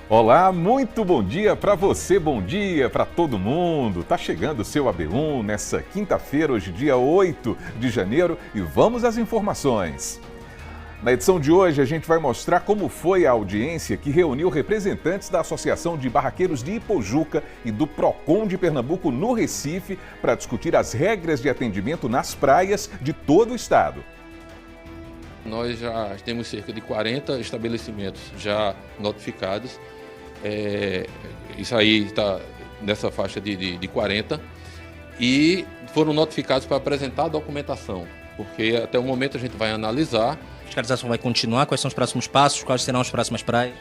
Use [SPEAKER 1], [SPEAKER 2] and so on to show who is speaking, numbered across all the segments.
[SPEAKER 1] Olá, muito bom dia para você, bom dia para todo mundo. Tá chegando o seu AB1 nessa quinta-feira, hoje dia 8 de janeiro, e vamos às informações. Na edição de hoje, a gente vai mostrar como foi a audiência que reuniu representantes da Associação de Barraqueiros de Ipojuca e do Procon de Pernambuco no Recife para discutir as regras de atendimento nas praias de todo o estado.
[SPEAKER 2] Nós já temos cerca de 40 estabelecimentos já notificados. Isso aí está nessa faixa de 40 e foram notificados para apresentar a documentação, porque até o momento a gente vai analisar.
[SPEAKER 3] A fiscalização vai continuar? Quais são os próximos passos? Quais serão as próximas praias?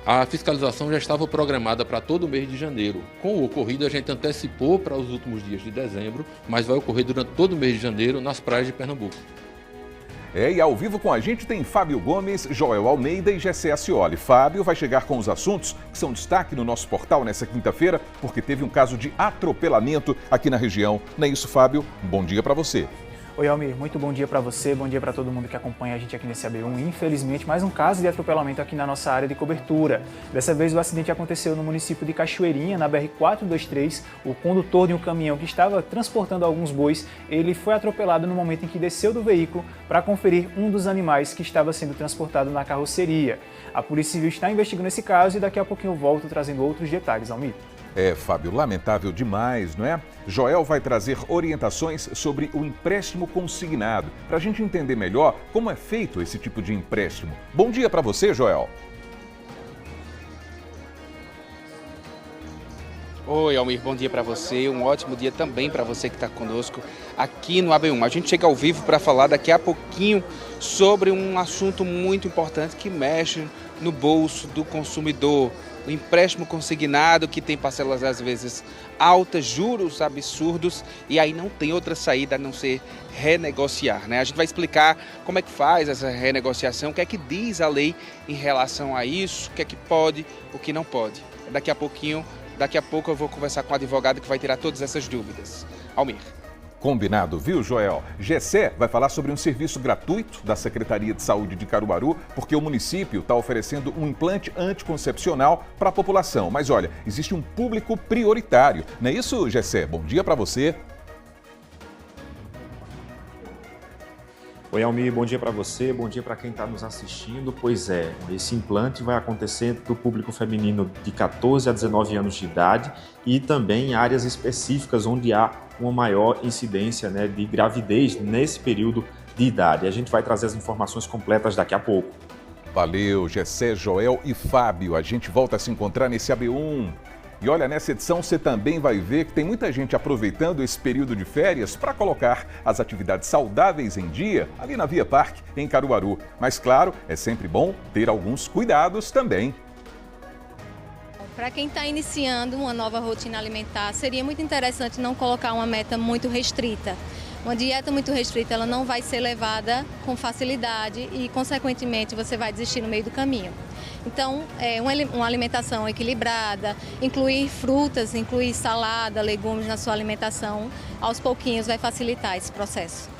[SPEAKER 2] A fiscalização já estava programada para todo o mês de janeiro. Com o ocorrido, a gente antecipou para os últimos dias de dezembro, mas vai ocorrer durante todo o mês de janeiro nas praias de Pernambuco.
[SPEAKER 1] E ao vivo com a gente tem Fábio Gomes, Joel Almeida e Gessé Acioli. Fábio vai chegar com os assuntos que são destaque no nosso portal nessa quinta-feira, porque teve um caso de atropelamento aqui na região. Não é isso, Fábio? Bom dia para você.
[SPEAKER 4] Oi, Almir, muito bom dia para você, bom dia para todo mundo que acompanha a gente aqui nesse AB1. Infelizmente, mais um caso de atropelamento aqui na nossa área de cobertura. Dessa vez, o acidente aconteceu no município de Cachoeirinha, na BR-423. O condutor de um caminhão que estava transportando alguns bois, ele foi atropelado no momento em que desceu do veículo para conferir um dos animais que estava sendo transportado na carroceria. A Polícia Civil está investigando esse caso e daqui a pouquinho eu volto trazendo outros detalhes, Almir.
[SPEAKER 1] Fábio, lamentável demais, não é? Joel vai trazer orientações sobre o empréstimo consignado, para a gente entender melhor como é feito esse tipo de empréstimo. Bom dia para você, Joel.
[SPEAKER 5] Oi, Almir, bom dia para você, um ótimo dia também para você que está conosco aqui no AB1. A gente chega ao vivo para falar daqui a pouquinho sobre um assunto muito importante que mexe no bolso do consumidor. O empréstimo consignado, que tem parcelas às vezes altas, juros absurdos, e aí não tem outra saída a não ser renegociar, né? A gente vai explicar como é que faz essa renegociação, o que é que diz a lei em relação a isso, o que é que pode, o que não pode. Daqui a pouco eu vou conversar com o advogado que vai tirar todas essas dúvidas. Almir.
[SPEAKER 1] Combinado, viu, Joel? Gessé vai falar sobre um serviço gratuito da Secretaria de Saúde de Caruaru, porque o município está oferecendo um implante anticoncepcional para a população. Mas olha, existe um público prioritário. Não é isso, Gessé? Bom dia para você.
[SPEAKER 6] Oi, Almir, bom dia para você, bom dia para quem está nos assistindo. Pois é, esse implante vai acontecer do público feminino de 14 a 19 anos de idade e também em áreas específicas onde há uma maior incidência, né, de gravidez nesse período de idade. A gente vai trazer as informações completas daqui a pouco.
[SPEAKER 1] Valeu, Gessé, Joel e Fábio. A gente volta a se encontrar nesse AB1. E olha, nessa edição você também vai ver que tem muita gente aproveitando esse período de férias para colocar as atividades saudáveis em dia ali na Via Parque, em Caruaru. Mas claro, é sempre bom ter alguns cuidados também.
[SPEAKER 7] Para quem está iniciando uma nova rotina alimentar, seria muito interessante não colocar uma meta muito restrita. Uma dieta muito restrita, ela não vai ser levada com facilidade e, consequentemente, você vai desistir no meio do caminho. Então, uma alimentação equilibrada, incluir frutas, incluir salada, legumes na sua alimentação, aos pouquinhos vai facilitar esse processo.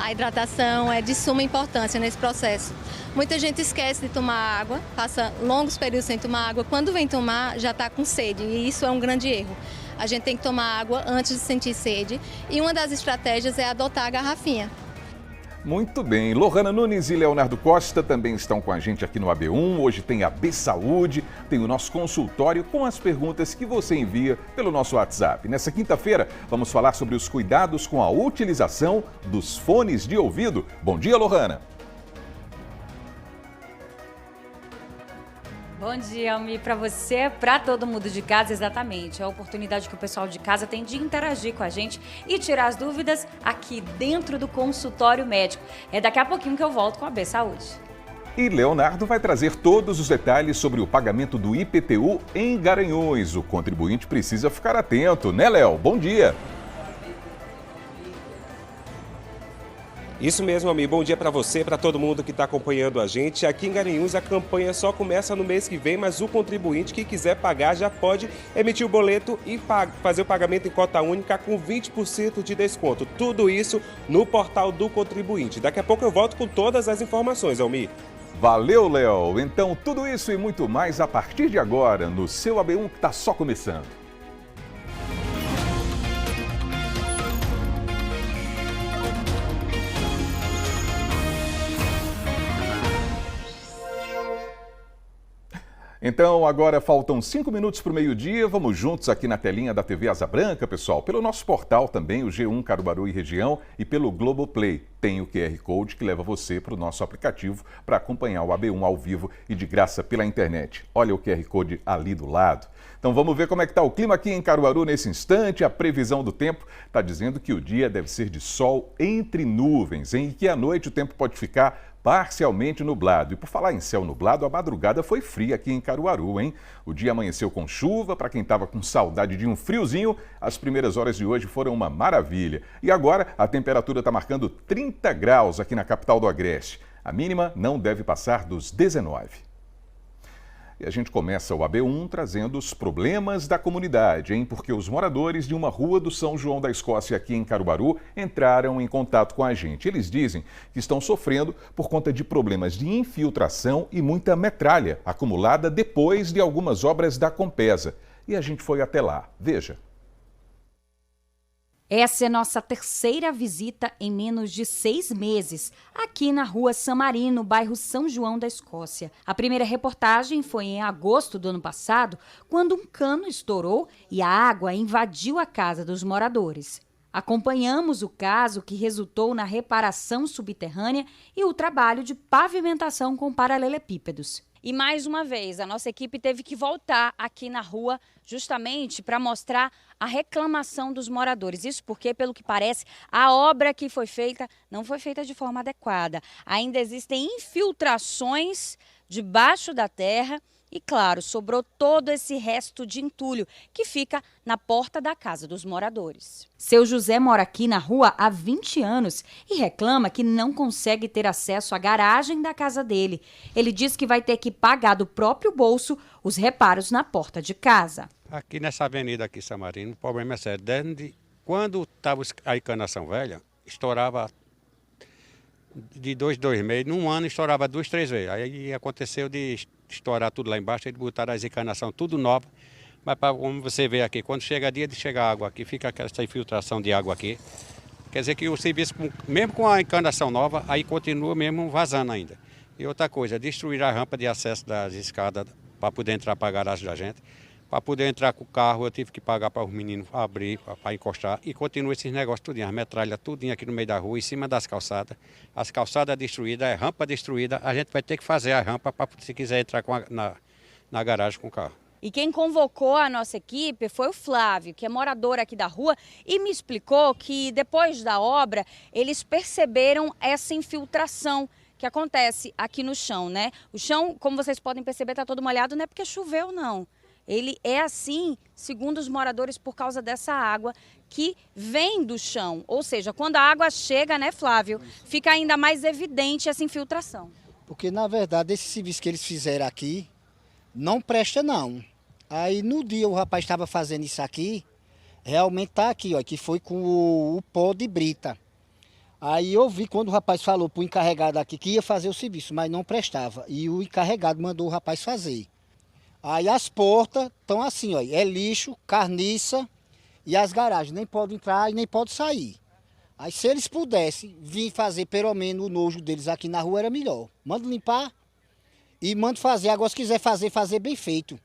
[SPEAKER 7] A hidratação é de suma importância nesse processo. Muita gente esquece de tomar água, passa longos períodos sem tomar água. Quando vem tomar, já está com sede, e isso é um grande erro. A gente tem que tomar água antes de sentir sede, e uma das estratégias é adotar a garrafinha.
[SPEAKER 1] Muito bem, Lohana Nunes e Leonardo Costa também estão com a gente aqui no AB1. Hoje tem a B Saúde, tem o nosso consultório com as perguntas que você envia pelo nosso WhatsApp. Nessa quinta-feira, vamos falar sobre os cuidados com a utilização dos fones de ouvido. Bom dia, Lohana.
[SPEAKER 8] Bom dia, Almir, para você, para todo mundo de casa, exatamente. É a oportunidade que o pessoal de casa tem de interagir com a gente e tirar as dúvidas aqui dentro do consultório médico. É daqui a pouquinho que eu volto com a B Saúde.
[SPEAKER 1] E Leonardo vai trazer todos os detalhes sobre o pagamento do IPTU em Garanhuns. O contribuinte precisa ficar atento, né, Léo? Bom dia.
[SPEAKER 9] Isso mesmo, Almir. Bom dia para você, para todo mundo que está acompanhando a gente. Aqui em Garanhuns a campanha só começa no mês que vem, mas o contribuinte que quiser pagar já pode emitir o boleto e fazer o pagamento em cota única com 20% de desconto. Tudo isso no portal do contribuinte. Daqui a pouco eu volto com todas as informações, Almir.
[SPEAKER 1] Valeu, Léo! Então, tudo isso e muito mais a partir de agora, no seu AB1 que está só começando. Então, agora faltam 5 minutos para o meio-dia. Vamos juntos aqui na telinha da TV Asa Branca, pessoal. Pelo nosso portal também, o G1 Caruaru e Região, e pelo Globoplay. Tem o QR Code que leva você para o nosso aplicativo para acompanhar o AB1 ao vivo e de graça pela internet. Olha o QR Code ali do lado. Então vamos ver como é que está o clima aqui em Caruaru nesse instante. A previsão do tempo está dizendo que o dia deve ser de sol entre nuvens, hein? E que à noite o tempo pode ficar parcialmente nublado. E por falar em céu nublado, a madrugada foi fria aqui em Caruaru, hein? O dia amanheceu com chuva, para quem estava com saudade de um friozinho, as primeiras horas de hoje foram uma maravilha. E agora a temperatura está marcando 30 graus aqui na capital do Agreste. A mínima não deve passar dos 19. E a gente começa o AB1 trazendo os problemas da comunidade, hein? Porque os moradores de uma rua do São João da Escócia aqui em Caruaru entraram em contato com a gente. Eles dizem que estão sofrendo por conta de problemas de infiltração e muita metralha acumulada depois de algumas obras da Compesa. E a gente foi até lá. Veja.
[SPEAKER 8] Essa é nossa terceira visita em menos de 6 meses, aqui na rua San Marino, bairro São João da Escócia. A primeira reportagem foi em agosto do ano passado, quando um cano estourou e a água invadiu a casa dos moradores. Acompanhamos o caso que resultou na reparação subterrânea e o trabalho de pavimentação com paralelepípedos. E mais uma vez, a nossa equipe teve que voltar aqui na rua justamente para mostrar a reclamação dos moradores. Isso porque, pelo que parece, a obra que foi feita não foi feita de forma adequada. Ainda existem infiltrações debaixo da terra e, claro, sobrou todo esse resto de entulho que fica na porta da casa dos moradores. Seu José mora aqui na rua há 20 anos e reclama que não consegue ter acesso à garagem da casa dele. Ele diz que vai ter que pagar do próprio bolso os reparos na porta de casa.
[SPEAKER 10] Aqui nessa avenida aqui, San Marino, o problema é sério. Desde quando estava a encanação velha, estourava de 2 meses, num ano estourava 2, 3 vezes. Aí aconteceu de estourar tudo lá embaixo, eles botaram as encanação tudo nova. Mas como você vê aqui, quando chega dia de chegar água aqui, fica essa infiltração de água aqui. Quer dizer que o serviço, mesmo com a encanação nova, aí continua mesmo vazando ainda. E outra coisa, destruir a rampa de acesso das escadas para poder entrar para a garagem da gente. Para poder entrar com o carro, eu tive que pagar para os meninos abrir, para encostar. E continua esses negócios tudinho, as metralhas tudinho aqui no meio da rua, em cima das calçadas. As calçadas destruídas, a rampa destruída. A gente vai ter que fazer a rampa para se quiser entrar na garagem com o carro.
[SPEAKER 8] E quem convocou a nossa equipe foi o Flávio, que é morador aqui da rua, e me explicou que depois da obra eles perceberam essa infiltração que acontece aqui no chão, né? O chão, como vocês podem perceber, está todo molhado, não é porque choveu, não. Ele é assim, segundo os moradores, por causa dessa água que vem do chão. Ou seja, quando a água chega, né, Flávio, fica ainda mais evidente essa infiltração.
[SPEAKER 11] Porque, na verdade, esse serviço que eles fizeram aqui não presta, não. Aí, no dia o rapaz estava fazendo isso aqui, realmente está aqui, ó, que foi com o pó de brita. Aí eu vi quando o rapaz falou para o encarregado aqui que ia fazer o serviço, mas não prestava. E o encarregado mandou o rapaz fazer. Aí as portas estão assim, ó, é lixo, carniça e as garagens nem podem entrar e nem podem sair. Aí se eles pudessem vir fazer pelo menos o nojo deles aqui na rua era melhor. Manda limpar e manda fazer. Agora se quiser fazer bem feito.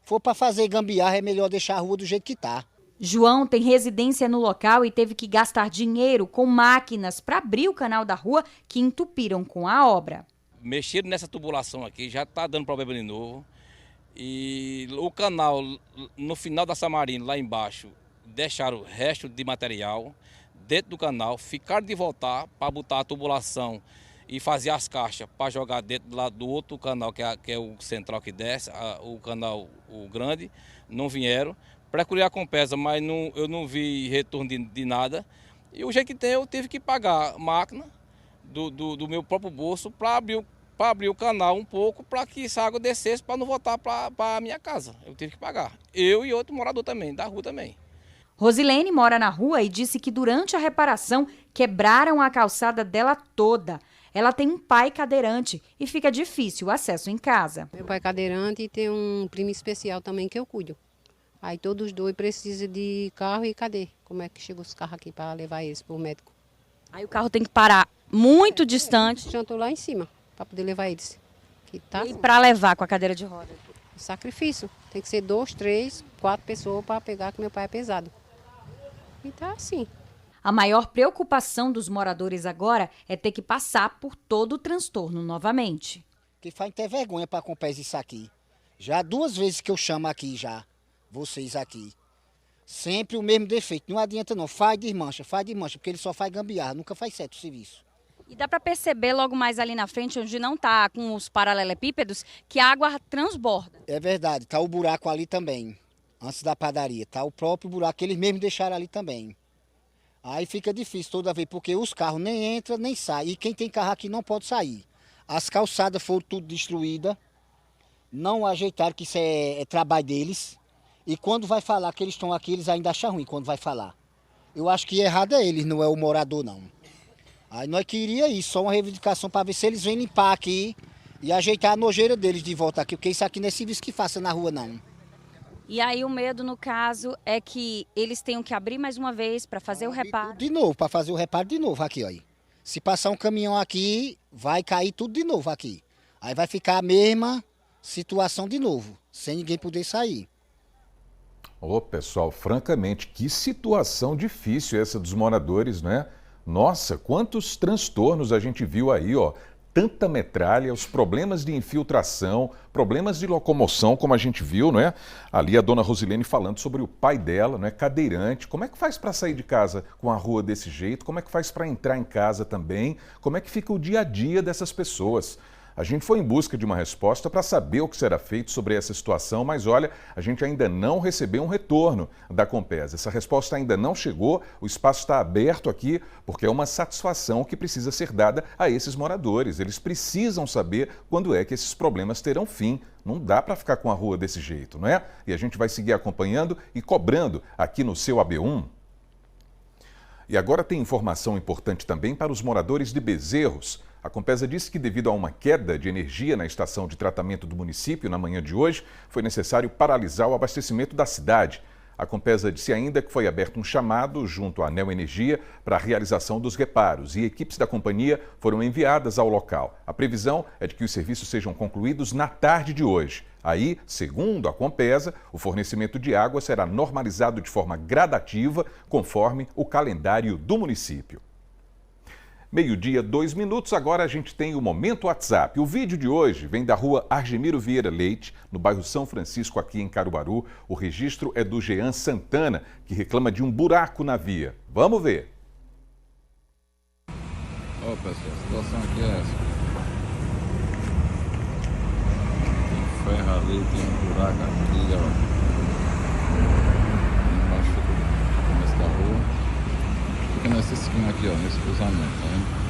[SPEAKER 11] For para fazer gambiarra é melhor deixar a rua do jeito que está.
[SPEAKER 8] João tem residência no local e teve que gastar dinheiro com máquinas para abrir o canal da rua que entupiram com a obra.
[SPEAKER 12] Mexeram nessa tubulação aqui, já está dando problema de novo. E o canal, no final da San Marino, lá embaixo, deixaram o resto de material dentro do canal, ficaram de voltar para botar a tubulação e fazer as caixas para jogar dentro lá do outro canal, que é o central que desce, o canal o grande, não vieram. Procurei a Compesa, mas eu não vi retorno de nada. E o jeito que tem, eu tive que pagar máquina do meu próprio bolso para abrir o canal um pouco para que essa água descesse para não voltar para a minha casa. Eu tive que pagar. Eu e outro morador também, da rua também.
[SPEAKER 8] Rosilene mora na rua e disse que durante a reparação quebraram a calçada dela toda. ela tem um pai cadeirante e fica difícil o acesso em casa.
[SPEAKER 13] Meu pai é cadeirante e tem um primo especial também que eu cuido. Aí todos os dois precisam de carro e cadê? Como é que chegam os carros aqui para levar eles para o médico?
[SPEAKER 8] Aí o carro tem que parar muito distante.
[SPEAKER 13] Já estou lá em cima para poder levar eles. Que tá
[SPEAKER 8] e para levar com a cadeira de roda?
[SPEAKER 13] Sacrifício. Tem que ser 2, 3, 4 pessoas para pegar, que meu pai é pesado. E tá assim.
[SPEAKER 8] A maior preocupação dos moradores agora é ter que passar por todo o transtorno novamente.
[SPEAKER 11] Que faz até vergonha para comprar isso aqui. Já 2 vezes que eu chamo aqui já, vocês aqui. Sempre o mesmo defeito. Não adianta não, faz desmancha, porque ele só faz gambiarra, nunca faz certo o serviço.
[SPEAKER 8] E dá para perceber logo mais ali na frente, onde não está com os paralelepípedos, que a água transborda.
[SPEAKER 11] É verdade, tá o buraco ali também, antes da padaria. Tá o próprio buraco que eles mesmos deixaram ali também. Aí fica difícil toda vez, porque os carros nem entram, nem saem. E quem tem carro aqui não pode sair. As calçadas foram tudo destruídas, não ajeitaram, que isso é trabalho deles. E quando vai falar que eles estão aqui, eles ainda acham ruim quando vai falar. Eu acho que errado é eles, não é o morador, não. Aí nós queríamos isso, só uma reivindicação para ver se eles vêm limpar aqui e ajeitar a nojeira deles de volta aqui, porque isso aqui não é serviço que faça na rua, não.
[SPEAKER 8] E aí o medo, no caso, é que eles tenham que abrir mais uma vez para fazer o reparo.
[SPEAKER 11] De novo, para fazer o reparo de novo aqui, ó. Se passar um caminhão aqui, vai cair tudo de novo aqui. Aí vai ficar a mesma situação de novo, sem ninguém poder sair.
[SPEAKER 1] Ô, pessoal, francamente, que situação difícil essa dos moradores, né? Nossa, quantos transtornos a gente viu aí, ó. Tanta metralha, os problemas de infiltração, problemas de locomoção, como a gente viu, não é? Ali a dona Rosilene falando sobre o pai dela, não é? Cadeirante. Como é que faz para sair de casa com a rua desse jeito? Como é que faz para entrar em casa também? Como é que fica o dia a dia dessas pessoas? A gente foi em busca de uma resposta para saber o que será feito sobre essa situação, mas olha, a gente ainda não recebeu um retorno da Compesa. Essa resposta ainda não chegou, o espaço está aberto aqui, porque é uma satisfação que precisa ser dada a esses moradores. Eles precisam saber quando é que esses problemas terão fim. Não dá para ficar com a rua desse jeito, não é? E a gente vai seguir acompanhando e cobrando aqui no seu AB1. E agora tem informação importante também para os moradores de Bezerros. A Compesa disse que devido a uma queda de energia na estação de tratamento do município na manhã de hoje, foi necessário paralisar o abastecimento da cidade. A Compesa disse ainda que foi aberto um chamado junto à Neo Energia para a realização dos reparos e equipes da companhia foram enviadas ao local. A previsão é de que os serviços sejam concluídos na tarde de hoje. Aí, segundo a Compesa, o fornecimento de água será normalizado de forma gradativa, conforme o calendário do município. 12:02, agora a gente tem o Momento WhatsApp. O vídeo de hoje vem da rua Argemiro Vieira Leite, no bairro São Francisco, aqui em Caruaru. O registro é do Jean Santana, que reclama de um buraco na via. Vamos ver.
[SPEAKER 2] Ó, pessoal, a situação aqui é essa. Tem ferro ali, tem um buraco aqui, ó. Embaixo do começo da rua. Fica nessa esquina aqui, ó, nesse cruzamento, tá vendo?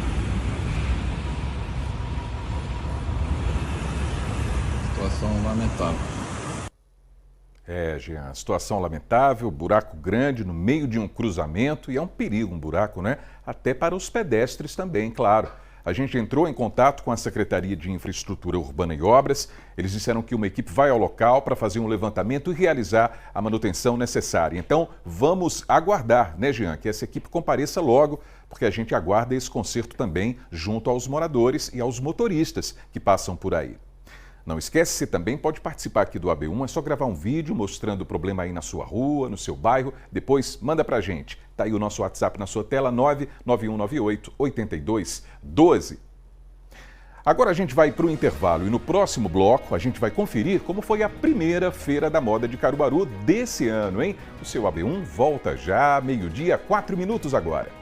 [SPEAKER 2] Situação lamentável.
[SPEAKER 1] É, Jean, situação lamentável, buraco grande no meio de um cruzamento e é um perigo um buraco, né? Até para os pedestres também, claro. A gente entrou em contato com a Secretaria de Infraestrutura Urbana e Obras. Eles disseram que uma equipe vai ao local para fazer um levantamento e realizar a manutenção necessária. Então, vamos aguardar, né, Jean, que essa equipe compareça logo, porque a gente aguarda esse conserto também junto aos moradores e aos motoristas que passam por aí. Não esquece, você também pode participar aqui do AB1, é só gravar um vídeo mostrando o problema aí na sua rua, no seu bairro, depois manda pra gente. Tá aí o nosso WhatsApp na sua tela, 99198-8212. Agora a gente vai para o intervalo e no próximo bloco a gente vai conferir como foi a primeira Feira da Moda de Caruaru desse ano, hein? O seu AB1 volta já, 12:04 agora.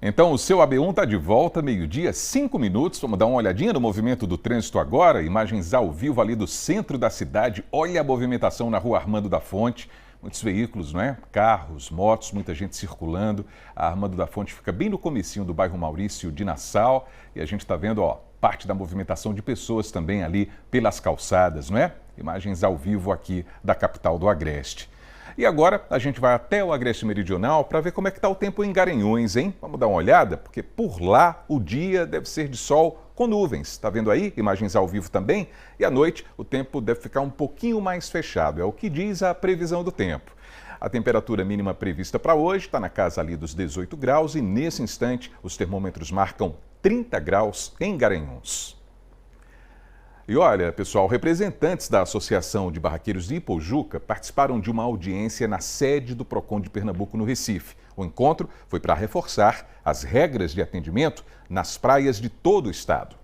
[SPEAKER 1] Então, o seu AB1 está de volta, 12:05. Vamos dar uma olhadinha no movimento do trânsito agora. Imagens ao vivo ali do centro da cidade. Olha a movimentação na rua Armando da Fonte. Muitos veículos, não é? Carros, motos, muita gente circulando. A Armando da Fonte fica bem no comecinho do bairro Maurício de Nassau. E a gente está vendo, ó, parte da movimentação de pessoas também ali pelas calçadas, não é? Imagens ao vivo aqui da capital do Agreste. E agora a gente vai até o Agreste Meridional para ver como é que está o tempo em Garanhuns, hein? Vamos dar uma olhada, porque por lá o dia deve ser de sol com nuvens. Está vendo aí? Imagens ao vivo também. E à noite o tempo deve ficar um pouquinho mais fechado. É o que diz a previsão do tempo. A temperatura mínima prevista para hoje está na casa ali dos 18 graus e nesse instante os termômetros marcam 30 graus em Garanhuns. E olha, pessoal, representantes da Associação de Barraqueiros de Ipojuca participaram de uma audiência na sede do Procon de Pernambuco, no Recife. O encontro foi para reforçar as regras de atendimento nas praias de todo o estado.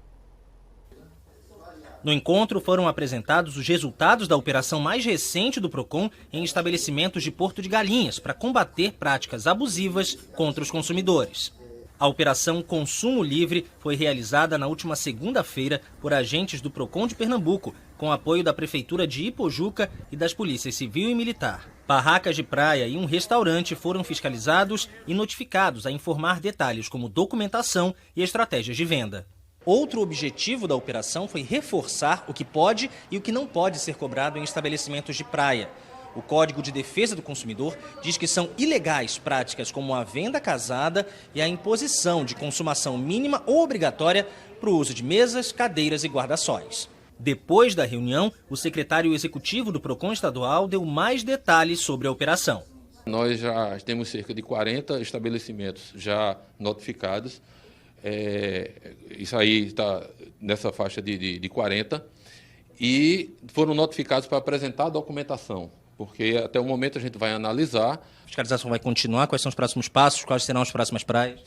[SPEAKER 3] No encontro foram apresentados os resultados da operação mais recente do Procon em estabelecimentos de Porto de Galinhas para combater práticas abusivas contra os consumidores. A Operação Consumo Livre foi realizada na última segunda-feira por agentes do Procon de Pernambuco, com apoio da Prefeitura de Ipojuca e das Polícias Civil e Militar. Barracas de praia e um restaurante foram fiscalizados e notificados a informar detalhes como documentação e estratégias de venda. Outro objetivo da operação foi reforçar o que pode e o que não pode ser cobrado em estabelecimentos de praia. O Código de Defesa do Consumidor diz que são ilegais práticas como a venda casada e a imposição de consumação mínima ou obrigatória para o uso de mesas, cadeiras e guarda-sóis. Depois da reunião, o secretário executivo do Procon estadual deu mais detalhes sobre a operação.
[SPEAKER 2] Nós já temos cerca de 40 estabelecimentos já notificados. Isso aí está nessa faixa de 40. E foram notificados para apresentar a documentação, porque até o momento a gente vai analisar.
[SPEAKER 3] A fiscalização vai continuar? Quais são os próximos passos? Quais serão as próximas praias?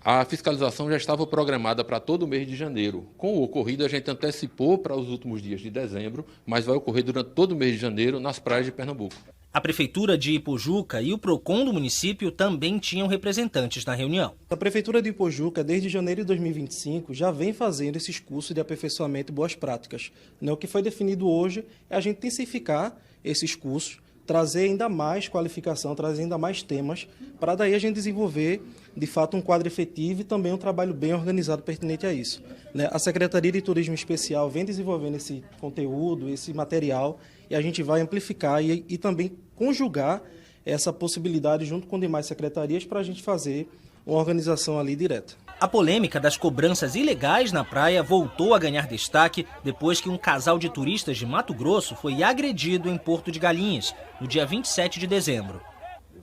[SPEAKER 2] A fiscalização já estava programada para todo o mês de janeiro. Com o ocorrido, a gente antecipou para os últimos dias de dezembro, mas vai ocorrer durante todo o mês de janeiro nas praias de Pernambuco.
[SPEAKER 3] A Prefeitura de Ipojuca e o Procon do município também tinham representantes na reunião.
[SPEAKER 14] A Prefeitura de Ipojuca, desde janeiro de 2025, já vem fazendo esses cursos de aperfeiçoamento e boas práticas. O que foi definido hoje é a gente intensificar esses cursos, trazer ainda mais qualificação, trazer ainda mais temas, para daí a gente desenvolver, de fato, um quadro efetivo e também um trabalho bem organizado pertinente a isso. A Secretaria de Turismo Especial vem desenvolvendo esse conteúdo, esse material, e a gente vai amplificar e também conjugar essa possibilidade junto com demais secretarias para a gente fazer uma organização ali direta.
[SPEAKER 3] A polêmica das cobranças ilegais na praia voltou a ganhar destaque depois que um casal de turistas de Mato Grosso foi agredido em Porto de Galinhas, no dia 27 de dezembro.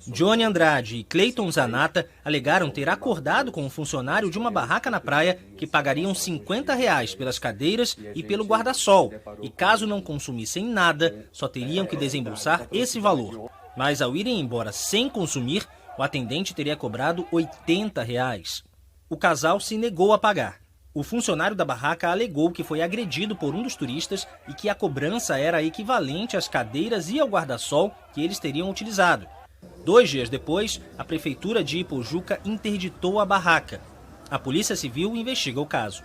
[SPEAKER 3] Johnny Andrade e Cleiton Zanata alegaram ter acordado com um funcionário de uma barraca na praia que pagariam R$50 pelas cadeiras e pelo guarda-sol, e caso não consumissem nada, só teriam que desembolsar esse valor. Mas ao irem embora sem consumir, o atendente teria cobrado R$80. O casal se negou a pagar. O funcionário da barraca alegou que foi agredido por um dos turistas e que a cobrança era equivalente às cadeiras e ao guarda-sol que eles teriam utilizado. 2 dias depois, a Prefeitura de Ipojuca interditou a barraca. A Polícia Civil investiga o caso.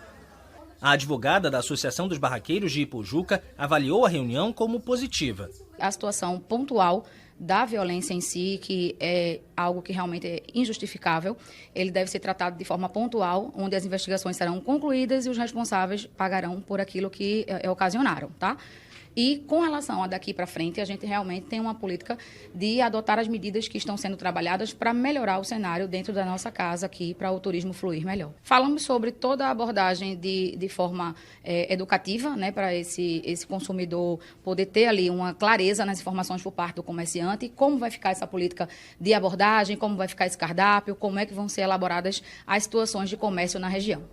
[SPEAKER 3] A advogada da Associação dos Barraqueiros de Ipojuca avaliou a reunião como positiva.
[SPEAKER 15] A situação pontual da violência em si, que é algo que realmente é injustificável, ele deve ser tratado de forma pontual, onde as investigações serão concluídas e os responsáveis pagarão por aquilo que ocasionaram, tá? E com relação a daqui para frente, a gente realmente tem uma política de adotar as medidas que estão sendo trabalhadas para melhorar o cenário dentro da nossa casa aqui, para o turismo fluir melhor. Falamos sobre toda a abordagem de forma educativa, né, para esse consumidor poder ter ali uma clareza nas informações por parte do comerciante, como vai ficar essa política de abordagem, como vai ficar esse cardápio, como é que vão ser elaboradas as situações de comércio na região.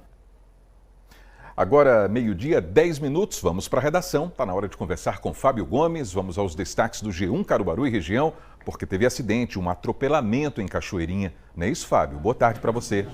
[SPEAKER 1] Agora, 12h, 10 minutos, vamos para a redação. Está na hora de conversar com Fábio Gomes. Vamos aos destaques do G1 Caruaru e região, porque teve acidente, um atropelamento em Cachoeirinha. Não é isso, Fábio? Boa tarde para você.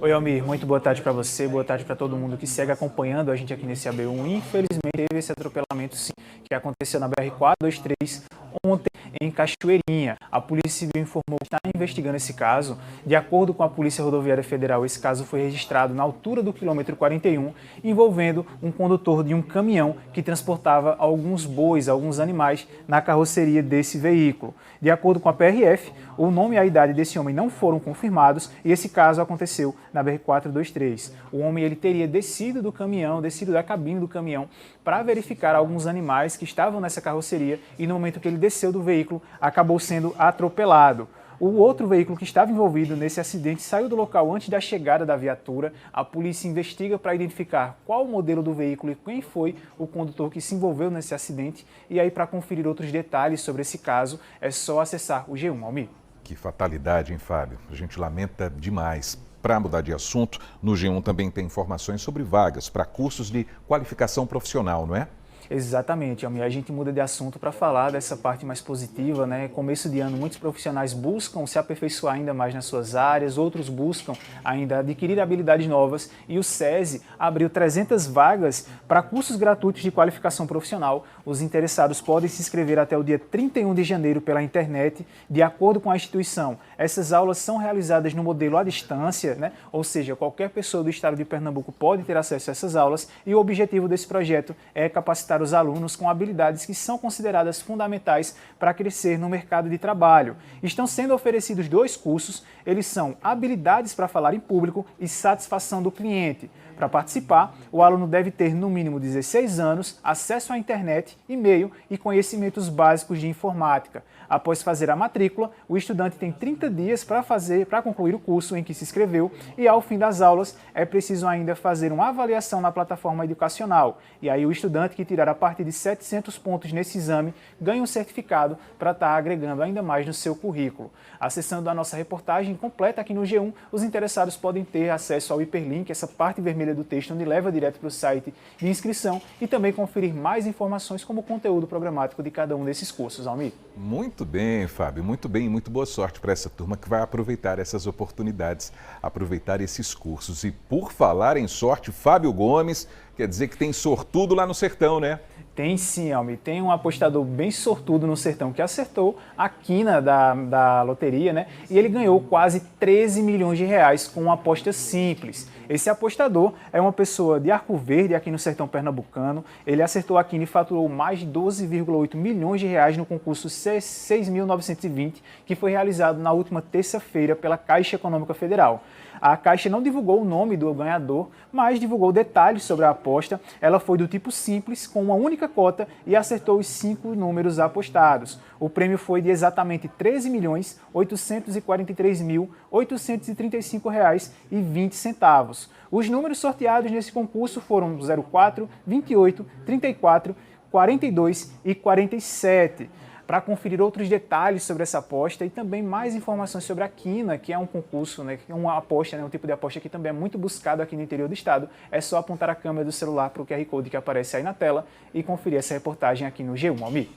[SPEAKER 4] Oi, Almir. Muito boa tarde para você, boa tarde para todo mundo que segue acompanhando a gente aqui nesse AB1. Infelizmente, teve esse atropelamento, sim, que aconteceu na BR-423 ontem em Cachoeirinha. A Polícia Civil informou que está investigando esse caso. De acordo com a Polícia Rodoviária Federal, esse caso foi registrado na altura do quilômetro 41, envolvendo um condutor de um caminhão que transportava alguns bois, alguns animais, na carroceria desse veículo. De acordo com a PRF, o nome e a idade desse homem não foram confirmados confirmados, e esse caso aconteceu na BR-423. O homem ele teria descido da cabine do caminhão para verificar alguns animais que estavam nessa carroceria e no momento que ele desceu do veículo acabou sendo atropelado. O outro veículo que estava envolvido nesse acidente saiu do local antes da chegada da viatura. A polícia investiga para identificar qual o modelo do veículo e quem foi o condutor que se envolveu nesse acidente. E aí, para conferir outros detalhes sobre esse caso, é só acessar o G1, Almir.
[SPEAKER 1] Que fatalidade, hein, Fábio? A gente lamenta demais. Para mudar de assunto, no G1 também tem informações sobre vagas para cursos de qualificação profissional, não é?
[SPEAKER 4] Exatamente, Almir. A gente muda de assunto para falar dessa parte mais positiva, né? Começo de ano, muitos profissionais buscam se aperfeiçoar ainda mais nas suas áreas, outros buscam ainda adquirir habilidades novas e o SESI abriu 300 vagas para cursos gratuitos de qualificação profissional. Os interessados podem se inscrever até o dia 31 de janeiro pela internet. De acordo com a instituição, essas aulas são realizadas no modelo à distância, né? Ou seja, qualquer pessoa do estado de Pernambuco pode ter acesso a essas aulas e o objetivo desse projeto é capacitar os alunos com habilidades que são consideradas fundamentais para crescer no mercado de trabalho. Estão sendo oferecidos 2 cursos, eles são habilidades para falar em público e satisfação do cliente. Para participar, o aluno deve ter no mínimo 16 anos, acesso à internet, e-mail e conhecimentos básicos de informática. Após fazer a matrícula, o estudante tem 30 dias para concluir o curso em que se inscreveu e, ao fim das aulas, é preciso ainda fazer uma avaliação na plataforma educacional. E aí o estudante que tirar a partir de 700 pontos nesse exame ganha um certificado para estar agregando ainda mais no seu currículo. Acessando a nossa reportagem completa aqui no G1, os interessados podem ter acesso ao hiperlink, essa parte vermelha do texto, onde leva direto para o site de inscrição e também conferir mais informações como o conteúdo programático de cada um desses cursos, Almir.
[SPEAKER 1] Muito bem, Fábio, muito bem, muito boa sorte para essa turma que vai aproveitar essas oportunidades, aproveitar esses cursos. E por falar em sorte, Fábio Gomes, quer dizer que tem sortudo lá no sertão, né?
[SPEAKER 4] Tem sim, Almir. Tem um apostador bem sortudo no sertão que acertou a quina da loteria, né? E ele ganhou quase 13 milhões de reais com uma aposta simples. Esse apostador é uma pessoa de Arco Verde, aqui no sertão pernambucano. Ele acertou a quina e faturou mais de 12,8 milhões de reais no concurso 6.920, que foi realizado na última terça-feira pela Caixa Econômica Federal. A Caixa não divulgou o nome do ganhador, mas divulgou detalhes sobre a aposta. Ela foi do tipo simples, com uma única cota e acertou os 5 números apostados. O prêmio foi de exatamente R$ 13.843.835,20. Os números sorteados nesse concurso foram 04, 28, 34, 42 e 47. Para conferir outros detalhes sobre essa aposta e também mais informações sobre a quina, que é um concurso, né, uma aposta, né, um tipo de aposta que também é muito buscado aqui no interior do estado, é só apontar a câmera do celular para o QR Code que aparece aí na tela e conferir essa reportagem aqui no G1, Almir.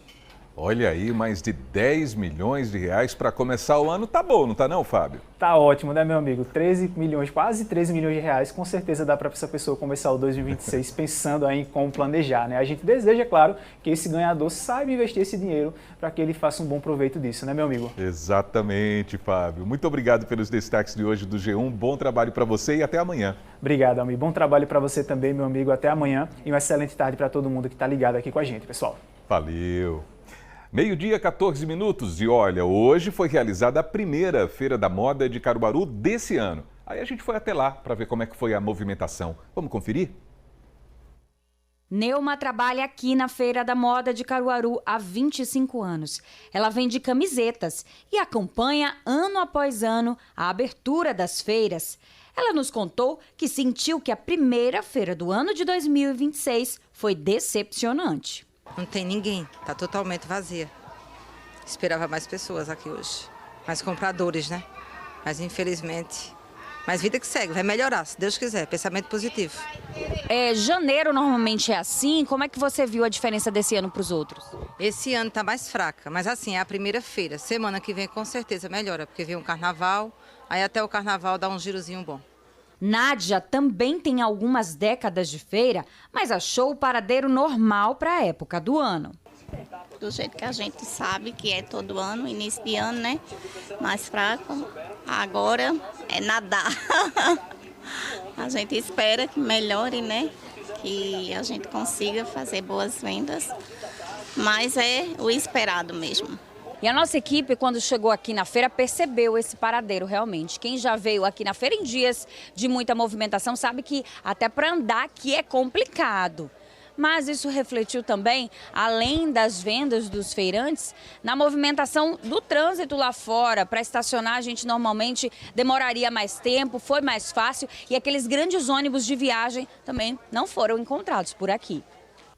[SPEAKER 1] Olha aí, mais de 10 milhões de reais para começar o ano. Tá bom, não tá não, Fábio?
[SPEAKER 4] Tá ótimo, né, meu amigo? 13 milhões, quase 13 milhões de reais, com certeza dá para essa pessoa começar o 2026 pensando aí em como planejar, né? A gente deseja, claro, que esse ganhador saiba investir esse dinheiro para que ele faça um bom proveito disso, né, meu amigo?
[SPEAKER 1] Exatamente, Fábio. Muito obrigado pelos destaques de hoje do G1. Bom trabalho para você e até amanhã.
[SPEAKER 4] Obrigado, amigo. Bom trabalho para você também, meu amigo. Até amanhã e uma excelente tarde para todo mundo que está ligado aqui com a gente, pessoal.
[SPEAKER 1] Valeu. 12h, 14 minutos e olha, hoje foi realizada a primeira Feira da Moda de Caruaru desse ano. Aí a gente foi até lá para ver como é que foi a movimentação. Vamos conferir?
[SPEAKER 8] Neuma trabalha aqui na Feira da Moda de Caruaru há 25 anos. Ela vende camisetas e acompanha ano após ano a abertura das feiras. Ela nos contou que sentiu que a primeira feira do ano de 2026 foi decepcionante.
[SPEAKER 16] Não tem ninguém, está totalmente vazia. Esperava mais pessoas aqui hoje, mais compradores, né? Mas infelizmente, mas vida que segue, vai melhorar, se Deus quiser, pensamento positivo.
[SPEAKER 8] Janeiro normalmente é assim, como é que você viu a diferença desse ano para os outros?
[SPEAKER 16] Esse ano está mais fraca, mas assim, é a primeira feira. Semana que vem com certeza melhora, porque vem um carnaval, aí até o carnaval dá um girozinho bom.
[SPEAKER 8] Nádia também tem algumas décadas de feira, mas achou o paradeiro normal para a época do ano.
[SPEAKER 17] Do jeito que a gente sabe que é todo ano, início de ano, né? Mais fraco. Agora é nadar. A gente espera que melhore, né? Que a gente consiga fazer boas vendas. Mas é o esperado mesmo.
[SPEAKER 8] E E a nossa equipe, quando chegou aqui na feira, percebeu esse paradeiro realmente. Quem já veio aqui na feira em dias de muita movimentação sabe que até para andar aqui é complicado. Mas isso refletiu também, além das vendas dos feirantes, na movimentação do trânsito lá fora. Para estacionar, a gente normalmente demoraria mais tempo, foi mais fácil e aqueles grandes ônibus de viagem também não foram encontrados por aqui.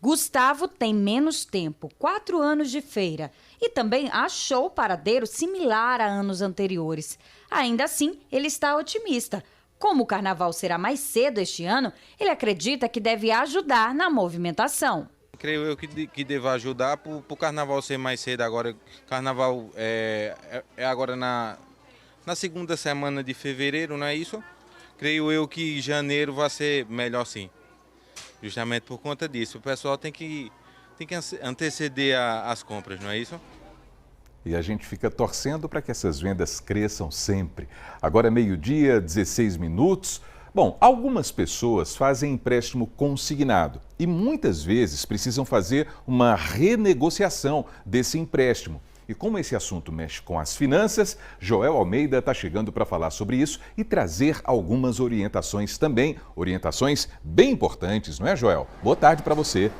[SPEAKER 8] Gustavo tem menos tempo, 4 anos de feira, e também achou o paradeiro similar a anos anteriores. Ainda assim, ele está otimista. Como o carnaval será mais cedo este ano, ele acredita que deve ajudar na movimentação.
[SPEAKER 18] Creio eu que deva ajudar para o carnaval ser mais cedo agora. Carnaval é agora na segunda semana de fevereiro, não é isso? Creio eu que janeiro vai ser melhor sim. Justamente por conta disso. O pessoal tem que anteceder as compras, não é isso?
[SPEAKER 1] E a gente fica torcendo para que essas vendas cresçam sempre. Agora é meio-dia, 16 minutos. Bom, algumas pessoas fazem empréstimo consignado e muitas vezes precisam fazer uma renegociação desse empréstimo. E como esse assunto mexe com as finanças, Joel Almeida está chegando para falar sobre isso e trazer algumas orientações também. Orientações bem importantes, não é, Joel? Boa tarde para você.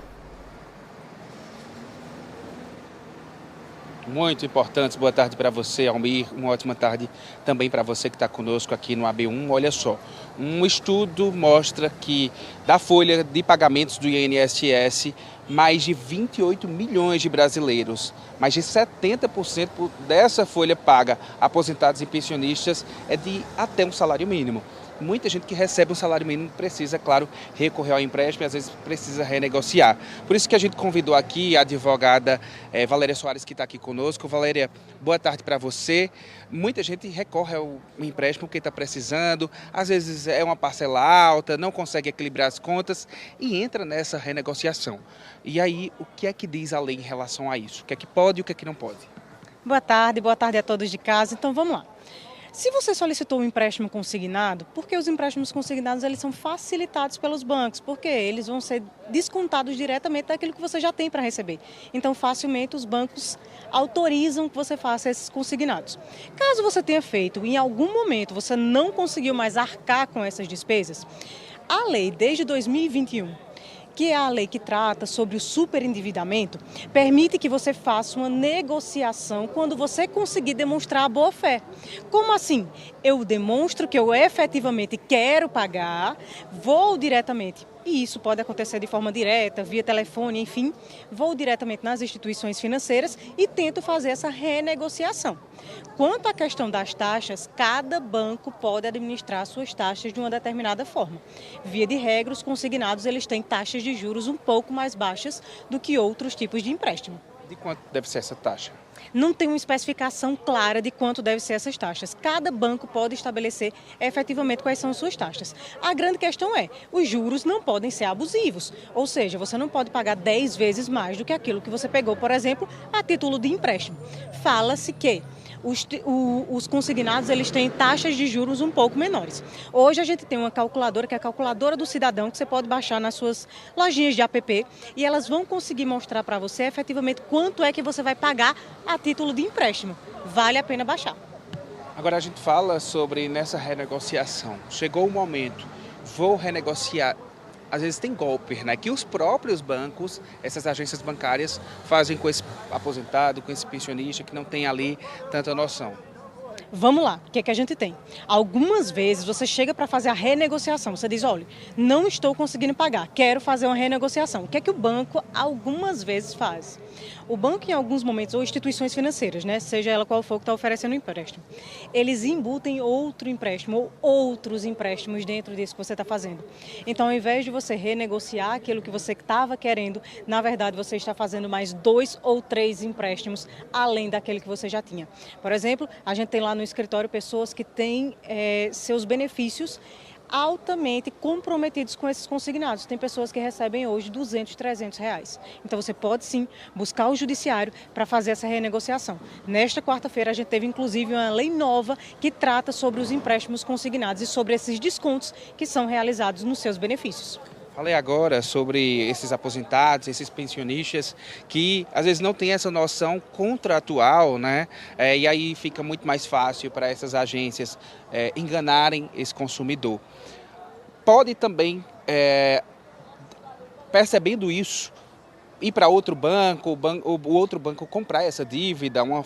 [SPEAKER 5] Muito importantes. Boa tarde para você, Almir. Uma ótima tarde também para você que está conosco aqui no AB1. Olha só, um estudo mostra que da folha de pagamentos do INSS, mais de 28 milhões de brasileiros, mais de 70% dessa folha paga a aposentados e pensionistas é de até um salário mínimo. Muita gente que recebe um salário mínimo precisa, claro, recorrer ao empréstimo e às vezes precisa renegociar. Por isso que a gente convidou aqui a advogada Valéria Soares, que está aqui conosco. Valéria, boa tarde para você. Muita gente recorre ao empréstimo porque está precisando, às vezes é uma parcela alta, não consegue equilibrar as contas e entra nessa renegociação. E aí, o que é que diz a lei em relação a isso? O que é que pode e o que é que não pode?
[SPEAKER 19] Boa tarde a todos de casa. Então vamos lá. Se você solicitou um empréstimo consignado, porque os empréstimos consignados eles são facilitados pelos bancos, porque eles vão ser descontados diretamente daquilo que você já tem para receber. Então, facilmente os bancos autorizam que você faça esses consignados. Caso você tenha feito e em algum momento você não conseguiu mais arcar com essas despesas, a lei desde 2021, que é a lei que trata sobre o superendividamento, permite que você faça uma negociação quando você conseguir demonstrar a boa-fé. Como assim? Eu demonstro que eu efetivamente quero pagar, vou diretamente, e isso pode acontecer de forma direta, via telefone, enfim, vou diretamente nas instituições financeiras e tento fazer essa renegociação. Quanto à questão das taxas, cada banco pode administrar suas taxas de uma determinada forma. Via de regra, os consignados eles têm taxas de juros um pouco mais baixas do que outros tipos de empréstimo.
[SPEAKER 5] De quanto deve ser essa taxa?
[SPEAKER 19] Não tem uma especificação clara de quanto devem ser essas taxas. Cada banco pode estabelecer efetivamente quais são as suas taxas. A grande questão é, os juros não podem ser abusivos. Ou seja, você não pode pagar 10 vezes mais do que aquilo que você pegou, por exemplo, a título de empréstimo. Fala-se que os consignados eles têm taxas de juros um pouco menores. Hoje a gente tem uma calculadora, que é a calculadora do cidadão, que você pode baixar nas suas lojinhas de app e elas vão conseguir mostrar para você efetivamente quanto é que você vai pagar a título de empréstimo. Vale a pena baixar.
[SPEAKER 5] Agora a gente fala sobre nessa renegociação. Chegou o momento, vou renegociar. Às vezes tem golpe, né? Que os próprios bancos, essas agências bancárias, fazem com esse aposentado, com esse pensionista que não tem ali tanta noção.
[SPEAKER 19] Vamos lá, o que é que a gente tem? Algumas vezes você chega para fazer a renegociação, você diz, olha, não estou conseguindo pagar, quero fazer uma renegociação. O que é que o banco algumas vezes faz? O banco, em alguns momentos, ou instituições financeiras, né, seja ela qual for que está oferecendo o empréstimo, eles embutem outro empréstimo ou outros empréstimos dentro disso que você está fazendo. Então, ao invés de você renegociar aquilo que você estava querendo, na verdade, você está fazendo mais 2 ou 3 empréstimos além daquele que você já tinha. Por exemplo, a gente tem lá no escritório pessoas que têm seus benefícios altamente comprometidos com esses consignados. Tem pessoas que recebem hoje R$200, R$300. Então você pode sim buscar o judiciário para fazer essa renegociação. Nesta quarta-feira a gente teve inclusive uma lei nova que trata sobre os empréstimos consignados e sobre esses descontos que são realizados nos seus benefícios.
[SPEAKER 5] Falei agora sobre esses aposentados, esses pensionistas que às vezes não têm essa noção contratual, né? E aí fica muito mais fácil para essas agências enganarem esse consumidor. Pode também, percebendo isso, ir para outro banco, o outro banco comprar essa dívida, uma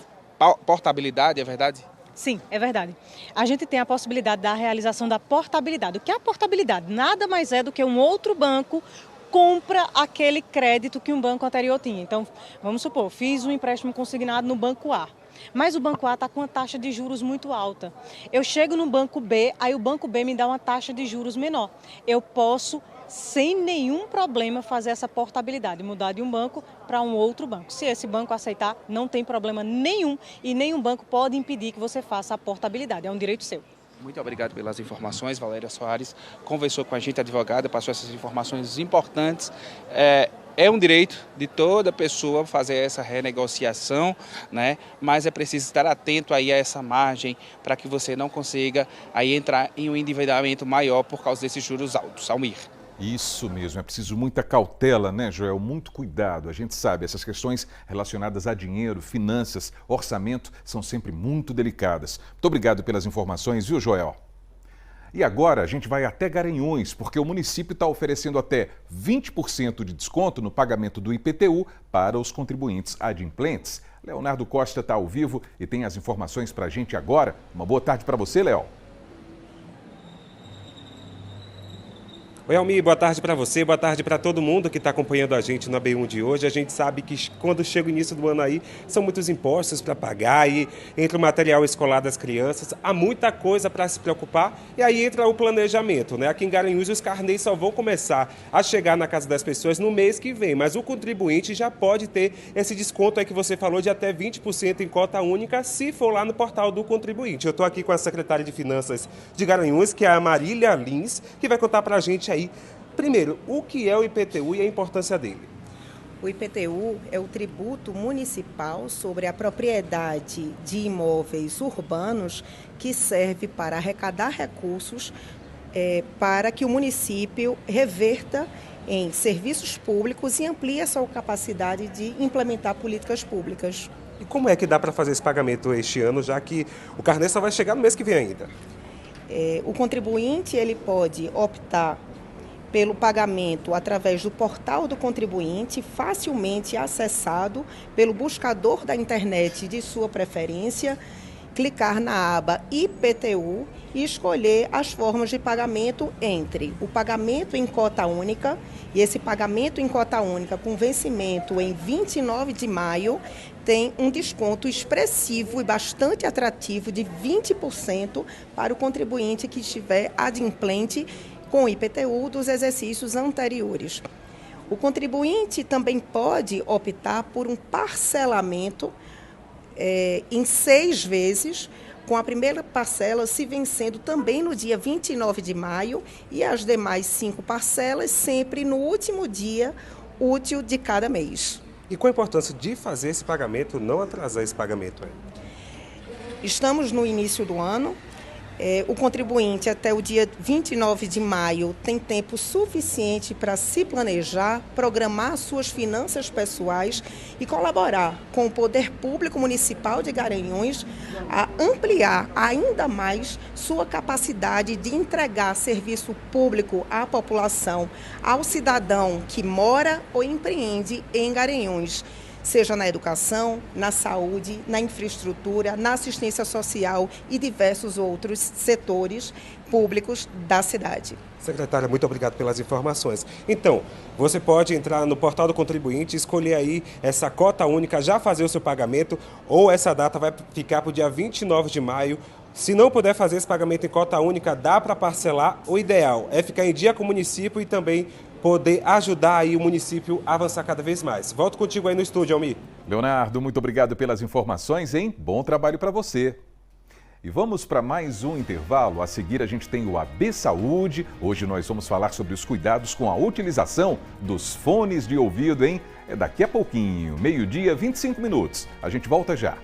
[SPEAKER 5] portabilidade, é verdade?
[SPEAKER 19] Sim, é verdade. A gente tem a possibilidade da realização da portabilidade. O que é a portabilidade? Nada mais é do que um outro banco compra aquele crédito que um banco anterior tinha. Então, vamos supor, fiz um empréstimo consignado no banco A, mas o banco A está com uma taxa de juros muito alta. Eu chego no banco B, aí o banco B me dá uma taxa de juros menor. Eu posso, sem nenhum problema, fazer essa portabilidade, mudar de um banco para um outro banco. Se esse banco aceitar, não tem problema nenhum e nenhum banco pode impedir que você faça a portabilidade, é um direito seu.
[SPEAKER 5] Muito obrigado pelas informações. Valéria Soares conversou com a gente, advogada, passou essas informações importantes. É um direito de toda pessoa fazer essa renegociação, né? Mas é preciso estar atento aí a essa margem para que você não consiga aí entrar em um endividamento maior por causa desses juros altos. Almir.
[SPEAKER 1] Isso mesmo, é preciso muita cautela, né, Joel? Muito cuidado. A gente sabe, essas questões relacionadas a dinheiro, finanças, orçamento, são sempre muito delicadas. Muito obrigado pelas informações, viu, Joel? E agora a gente vai até Garanhuns, porque o município está oferecendo até 20% de desconto no pagamento do IPTU para os contribuintes adimplentes. Leonardo Costa está ao vivo e tem as informações para a gente agora. Uma boa tarde para você, Léo.
[SPEAKER 9] Oi, Almir, boa tarde para você, boa tarde para todo mundo que está acompanhando a gente no AB1 de hoje. A gente sabe que quando chega o início do ano aí, são muitos impostos para pagar e entre o material escolar das crianças, há muita coisa para se preocupar e aí entra o planejamento, né? Aqui em Garanhuns os carnês só vão começar a chegar na casa das pessoas no mês que vem, mas o contribuinte já pode ter esse desconto aí que você falou de até 20% em cota única se for lá no portal do contribuinte. Eu estou aqui com a secretária de Finanças de Garanhuns, que é a Marília Lins, que vai contar para a gente aí, primeiro, o que é o IPTU e a importância dele?
[SPEAKER 20] O IPTU é o tributo municipal sobre a propriedade de imóveis urbanos que serve para arrecadar recursos para que o município reverta em serviços públicos e amplie a sua capacidade de implementar políticas públicas.
[SPEAKER 9] E como é que dá para fazer esse pagamento este ano, já que o carnê só vai chegar no mês que vem ainda?
[SPEAKER 20] O contribuinte ele pode optar pelo pagamento através do portal do contribuinte, facilmente acessado pelo buscador da internet de sua preferência, clicar na aba IPTU e escolher as formas de pagamento entre o pagamento em cota única, e esse pagamento em cota única com vencimento em 29 de maio tem um desconto expressivo e bastante atrativo de 20% para o contribuinte que estiver adimplente com o IPTU dos exercícios anteriores. O contribuinte também pode optar por um parcelamento em 6 vezes, com a primeira parcela se vencendo também no dia 29 de maio e as demais 5 parcelas sempre no último dia útil de cada mês.
[SPEAKER 9] E qual a importância de fazer esse pagamento, não atrasar esse pagamento?
[SPEAKER 20] Estamos no início do ano. O contribuinte até o dia 29 de maio tem tempo suficiente para se planejar, programar suas finanças pessoais e colaborar com o Poder Público Municipal de Garanhuns a ampliar ainda mais sua capacidade de entregar serviço público à população, ao cidadão que mora ou empreende em Garanhuns, seja na educação, na saúde, na infraestrutura, na assistência social e diversos outros setores públicos da cidade.
[SPEAKER 9] Secretária, muito obrigado pelas informações. Então, você pode entrar no portal do contribuinte, escolher aí essa cota única, já fazer o seu pagamento, ou essa data vai ficar para o dia 29 de maio. Se não puder fazer esse pagamento em cota única, dá para parcelar. O ideal é ficar em dia com o município e também poder ajudar aí o município a avançar cada vez mais. Volto contigo aí no estúdio, Almir.
[SPEAKER 1] Leonardo, muito obrigado pelas informações, hein? Bom trabalho para você. E vamos para mais um intervalo. A seguir a gente tem o AB Saúde. Hoje nós vamos falar sobre os cuidados com a utilização dos fones de ouvido, hein? É daqui a pouquinho, 12h, 25 minutos. A gente volta já.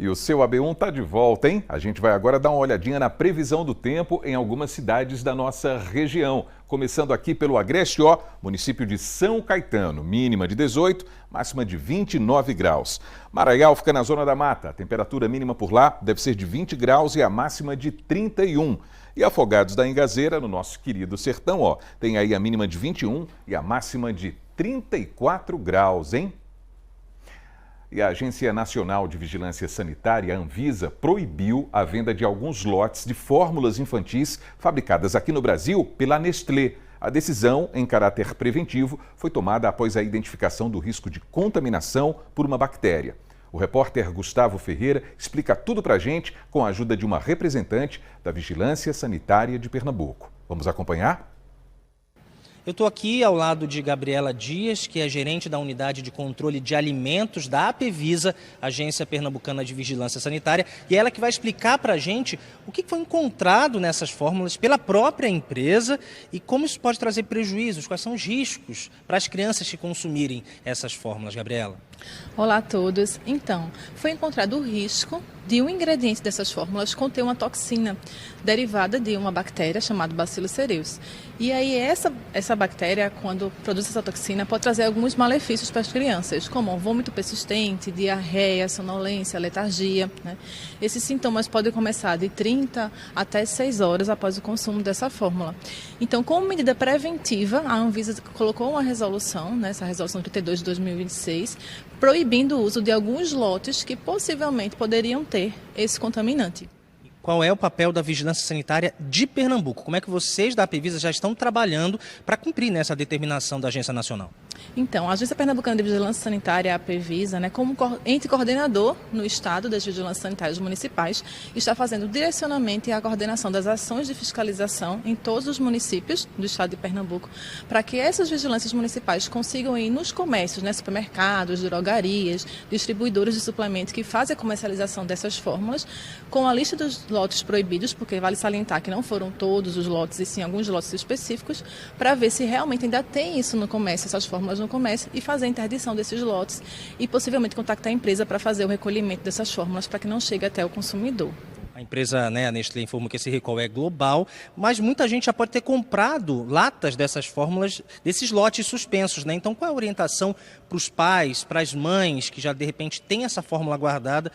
[SPEAKER 1] E o seu AB1 está de volta, hein? A gente vai agora dar uma olhadinha na previsão do tempo em algumas cidades da nossa região. Começando aqui pelo Agreste, município de São Caetano, mínima de 18, máxima de 29 graus. Maraial fica na zona da mata, a temperatura mínima por lá deve ser de 20 graus e a máxima de 31. E Afogados da Ingazeira, no nosso querido sertão, tem aí a mínima de 21 e a máxima de 34 graus, hein? E a Agência Nacional de Vigilância Sanitária, a Anvisa, proibiu a venda de alguns lotes de fórmulas infantis fabricadas aqui no Brasil pela Nestlé. A decisão, em caráter preventivo, foi tomada após a identificação do risco de contaminação por uma bactéria. O repórter Gustavo Ferreira explica tudo pra gente com a ajuda de uma representante da Vigilância Sanitária de Pernambuco. Vamos acompanhar?
[SPEAKER 3] Eu estou aqui ao lado de Gabriela Dias, que é gerente da Unidade de Controle de Alimentos da APEVISA, Agência Pernambucana de Vigilância Sanitária, e ela que vai explicar para a gente o que foi encontrado nessas fórmulas pela própria empresa e como isso pode trazer prejuízos, quais são os riscos para as crianças que consumirem essas fórmulas. Gabriela.
[SPEAKER 21] Olá a todos. Então, foi encontrado o risco de um ingrediente dessas fórmulas conter uma toxina derivada de uma bactéria chamada Bacillus cereus. E aí essa bactéria, quando produz essa toxina, pode trazer alguns malefícios para as crianças, como vômito persistente, diarreia, sonolência, letargia, né? Esses sintomas podem começar de 30 até 6 horas após o consumo dessa fórmula. Então, como medida preventiva, a Anvisa colocou uma resolução, né, essa resolução 32 de 2026, proibindo o uso de alguns lotes que possivelmente poderiam ter esse contaminante.
[SPEAKER 3] Qual é o papel da Vigilância Sanitária de Pernambuco? Como é que vocês da APEVISA já estão trabalhando para cumprir nessa determinação da Agência Nacional?
[SPEAKER 21] Então, a Agência Pernambucana de Vigilância Sanitária, a APEVISA, como ente coordenador no Estado das Vigilâncias Sanitárias Municipais, está fazendo o direcionamento e a coordenação das ações de fiscalização em todos os municípios do Estado de Pernambuco, para que essas vigilâncias municipais consigam ir nos comércios, né, supermercados, drogarias, distribuidores de suplementos que fazem a comercialização dessas fórmulas, com a lista dos lotes proibidos, porque vale salientar que não foram todos os lotes, e sim alguns lotes específicos, para ver se realmente ainda tem isso no comércio, essas fórmulas no comércio, e fazer a interdição desses lotes e possivelmente contactar a empresa para fazer o recolhimento dessas fórmulas para que não chegue até o consumidor.
[SPEAKER 3] A empresa, a Nestlé, informou que esse recall é global, mas muita gente já pode ter comprado latas dessas fórmulas, desses lotes suspensos, né? Então, qual é a orientação para os pais, para as mães que já de repente têm essa fórmula guardada?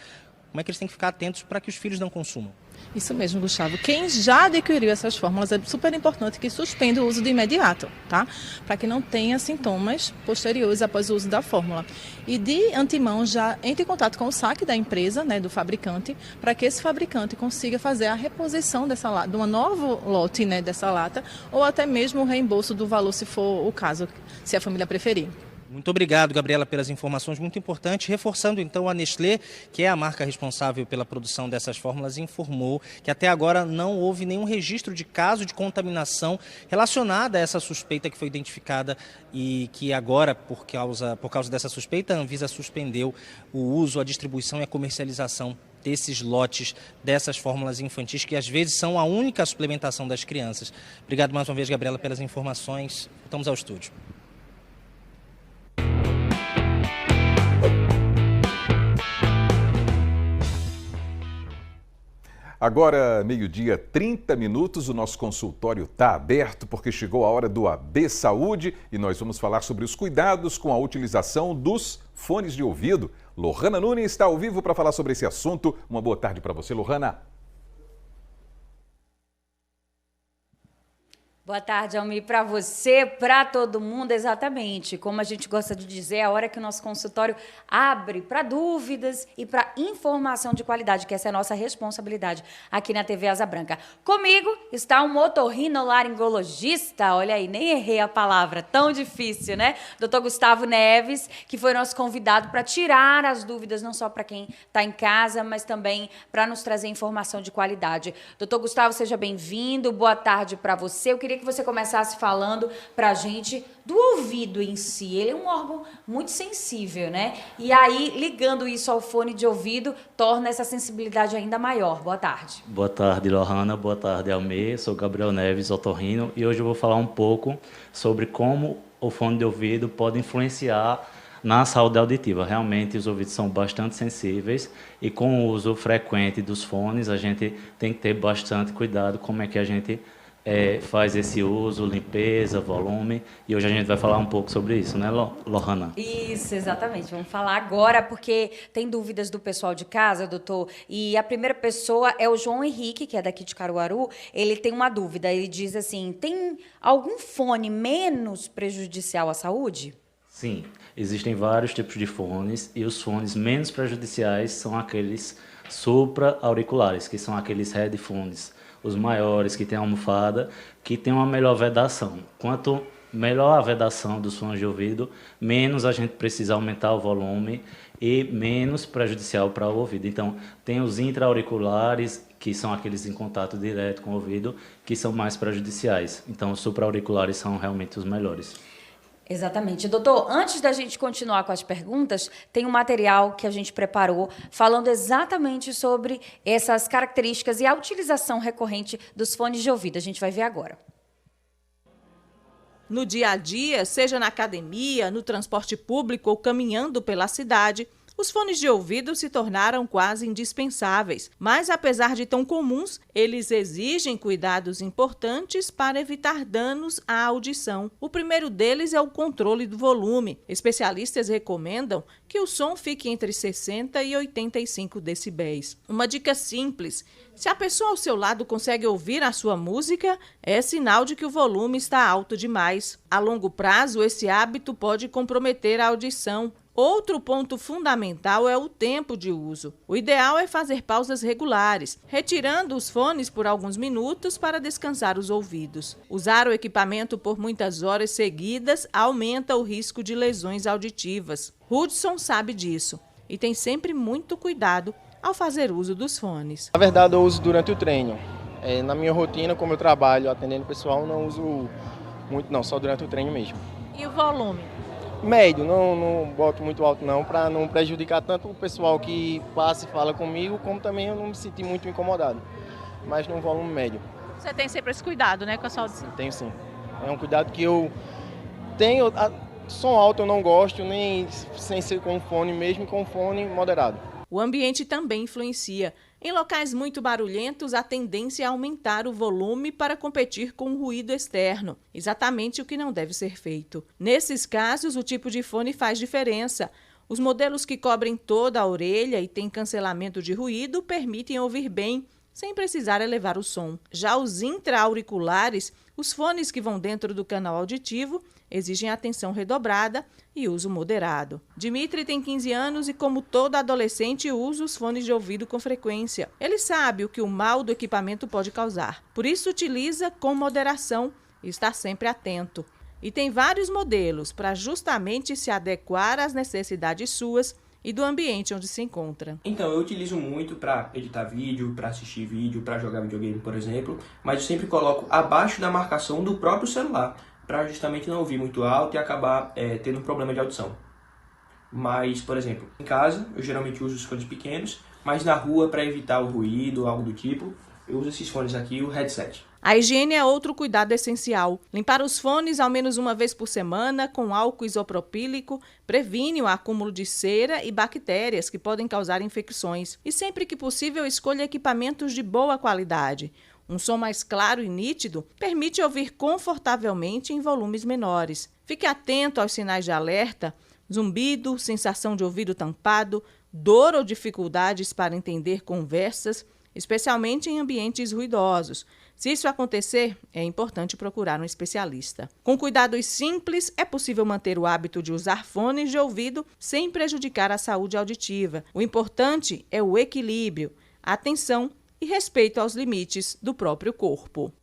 [SPEAKER 3] Como é que eles têm que ficar atentos para que os filhos não consumam?
[SPEAKER 21] Isso mesmo, Gustavo. Quem já adquiriu essas fórmulas, é super importante que suspenda o uso de imediato, tá? Para que não tenha sintomas posteriores após o uso da fórmula. E de antemão já entre em contato com o saque da empresa, né, do fabricante, para que esse fabricante consiga fazer a reposição dessa lata, de uma nova lote, né, dessa lata, ou até mesmo o reembolso do valor, se for o caso, se a família preferir.
[SPEAKER 3] Muito obrigado, Gabriela, pelas informações muito importantes. Reforçando, então, a Nestlé, que é a marca responsável pela produção dessas fórmulas, informou que até agora não houve nenhum registro de caso de contaminação relacionada a essa suspeita que foi identificada e que agora, por causa dessa suspeita, a Anvisa suspendeu o uso, a distribuição e a comercialização desses lotes, dessas fórmulas infantis, que às vezes são a única suplementação das crianças. Obrigado mais uma vez, Gabriela, pelas informações. Voltamos ao estúdio.
[SPEAKER 1] Agora, meio-dia, 30 minutos, o nosso consultório está aberto porque chegou a hora do AB Saúde e nós vamos falar sobre os cuidados com a utilização dos fones de ouvido. Lohana Nunes está ao vivo para falar sobre esse assunto. Uma boa tarde para você, Lohana.
[SPEAKER 8] Boa tarde, Almir, para você, para todo mundo, exatamente. Como a gente gosta de dizer, é a hora que o nosso consultório abre para dúvidas e para informação de qualidade, que essa é a nossa responsabilidade aqui na TV Asa Branca. Comigo está um otorrinolaringologista, olha aí, nem errei a palavra, tão difícil, né? Dr. Gustavo Neves, que foi nosso convidado para tirar as dúvidas, não só para quem está em casa, mas também para nos trazer informação de qualidade. Dr. Gustavo, seja bem-vindo, boa tarde para você. Eu queria que você começasse falando para a gente do ouvido em si. Ele é um órgão muito sensível, né? E aí, ligando isso ao fone de ouvido, torna essa sensibilidade ainda maior. Boa tarde.
[SPEAKER 22] Boa tarde, Lohana. Boa tarde, Almir. Sou Gabriel Neves, otorrino, e hoje eu vou falar um pouco sobre como o fone de ouvido pode influenciar na saúde auditiva. Realmente, os ouvidos são bastante sensíveis e com o uso frequente dos fones, a gente tem que ter bastante cuidado como é que a gente faz esse uso, limpeza, volume, e hoje a gente vai falar um pouco sobre isso, né, Lohana?
[SPEAKER 8] Isso, exatamente. Vamos falar agora, porque tem dúvidas do pessoal de casa, doutor, e a primeira pessoa é o João Henrique, que é daqui de Caruaru. Ele tem uma dúvida, ele diz assim, tem algum fone menos prejudicial à saúde?
[SPEAKER 22] Sim, existem vários tipos de fones, e os fones menos prejudiciais são aqueles supra-auriculares, que são aqueles headphones, os maiores, que tem almofada, que tem uma melhor vedação. Quanto melhor a vedação dos fones de ouvido, menos a gente precisa aumentar o volume e menos prejudicial para o ouvido. Então, tem os intra-auriculares, que são aqueles em contato direto com o ouvido, que são mais prejudiciais. Então, os supra-auriculares são realmente os melhores.
[SPEAKER 8] Exatamente. Doutor, antes da gente continuar com as perguntas, tem um material que a gente preparou falando exatamente sobre essas características e a utilização recorrente dos fones de ouvido. A gente vai ver agora.
[SPEAKER 6] No dia a dia, seja na academia, no transporte público ou caminhando pela cidade, os fones de ouvido se tornaram quase indispensáveis, mas apesar de tão comuns, eles exigem cuidados importantes para evitar danos à audição. O primeiro deles é o controle do volume. Especialistas recomendam que o som fique entre 60 e 85 decibéis. Uma dica simples: se a pessoa ao seu lado consegue ouvir a sua música, é sinal de que o volume está alto demais. A longo prazo, esse hábito pode comprometer a audição. Outro ponto fundamental é o tempo de uso. O ideal é fazer pausas regulares, retirando os fones por alguns minutos para descansar os ouvidos. Usar o equipamento por muitas horas seguidas aumenta o risco de lesões auditivas. Hudson sabe disso e tem sempre muito cuidado ao fazer uso dos fones.
[SPEAKER 7] Na verdade, eu uso durante o treino. Na minha rotina, como eu trabalho atendendo o pessoal, não uso muito não, só durante o treino mesmo.
[SPEAKER 6] E o volume?
[SPEAKER 7] Médio, não boto muito alto não, para não prejudicar tanto o pessoal que passa e fala comigo, como também eu não me senti muito incomodado, mas num volume médio.
[SPEAKER 6] Você tem sempre esse cuidado, né, com a sua audição?
[SPEAKER 7] Tenho sim, é um cuidado que eu tenho. Som alto eu não gosto, nem sem ser com fone, mesmo com fone moderado.
[SPEAKER 6] O ambiente também influencia. Em locais muito barulhentos, a tendência é aumentar o volume para competir com o ruído externo, exatamente o que não deve ser feito. Nesses casos, o tipo de fone faz diferença. Os modelos que cobrem toda a orelha e têm cancelamento de ruído permitem ouvir bem, sem precisar elevar o som. Já os intra-auriculares, os fones que vão dentro do canal auditivo, exigem atenção redobrada e uso moderado. Dimitri tem 15 anos e, como todo adolescente, usa os fones de ouvido com frequência. Ele sabe o que o mal do equipamento pode causar. Por isso, utiliza com moderação e está sempre atento. E tem vários modelos para justamente se adequar às necessidades suas e do ambiente onde se encontra.
[SPEAKER 23] Então, eu utilizo muito para editar vídeo, para assistir vídeo, para jogar videogame, por exemplo, mas eu sempre coloco abaixo da marcação do próprio celular, para justamente não ouvir muito alto e acabar tendo um problema de audição. Mas, por exemplo, em casa, eu geralmente uso os fones pequenos, mas na rua, para evitar o ruído, algo do tipo, eu uso esses fones aqui, o headset.
[SPEAKER 6] A higiene é outro cuidado essencial. Limpar os fones ao menos uma vez por semana com álcool isopropílico previne o acúmulo de cera e bactérias que podem causar infecções. E sempre que possível, escolha equipamentos de boa qualidade. Um som mais claro e nítido permite ouvir confortavelmente em volumes menores. Fique atento aos sinais de alerta, zumbido, sensação de ouvido tampado, dor ou dificuldades para entender conversas, especialmente em ambientes ruidosos. Se isso acontecer, é importante procurar um especialista. Com cuidados simples, é possível manter o hábito de usar fones de ouvido sem prejudicar a saúde auditiva. O importante é o equilíbrio, a atenção e respeito aos limites do próprio corpo.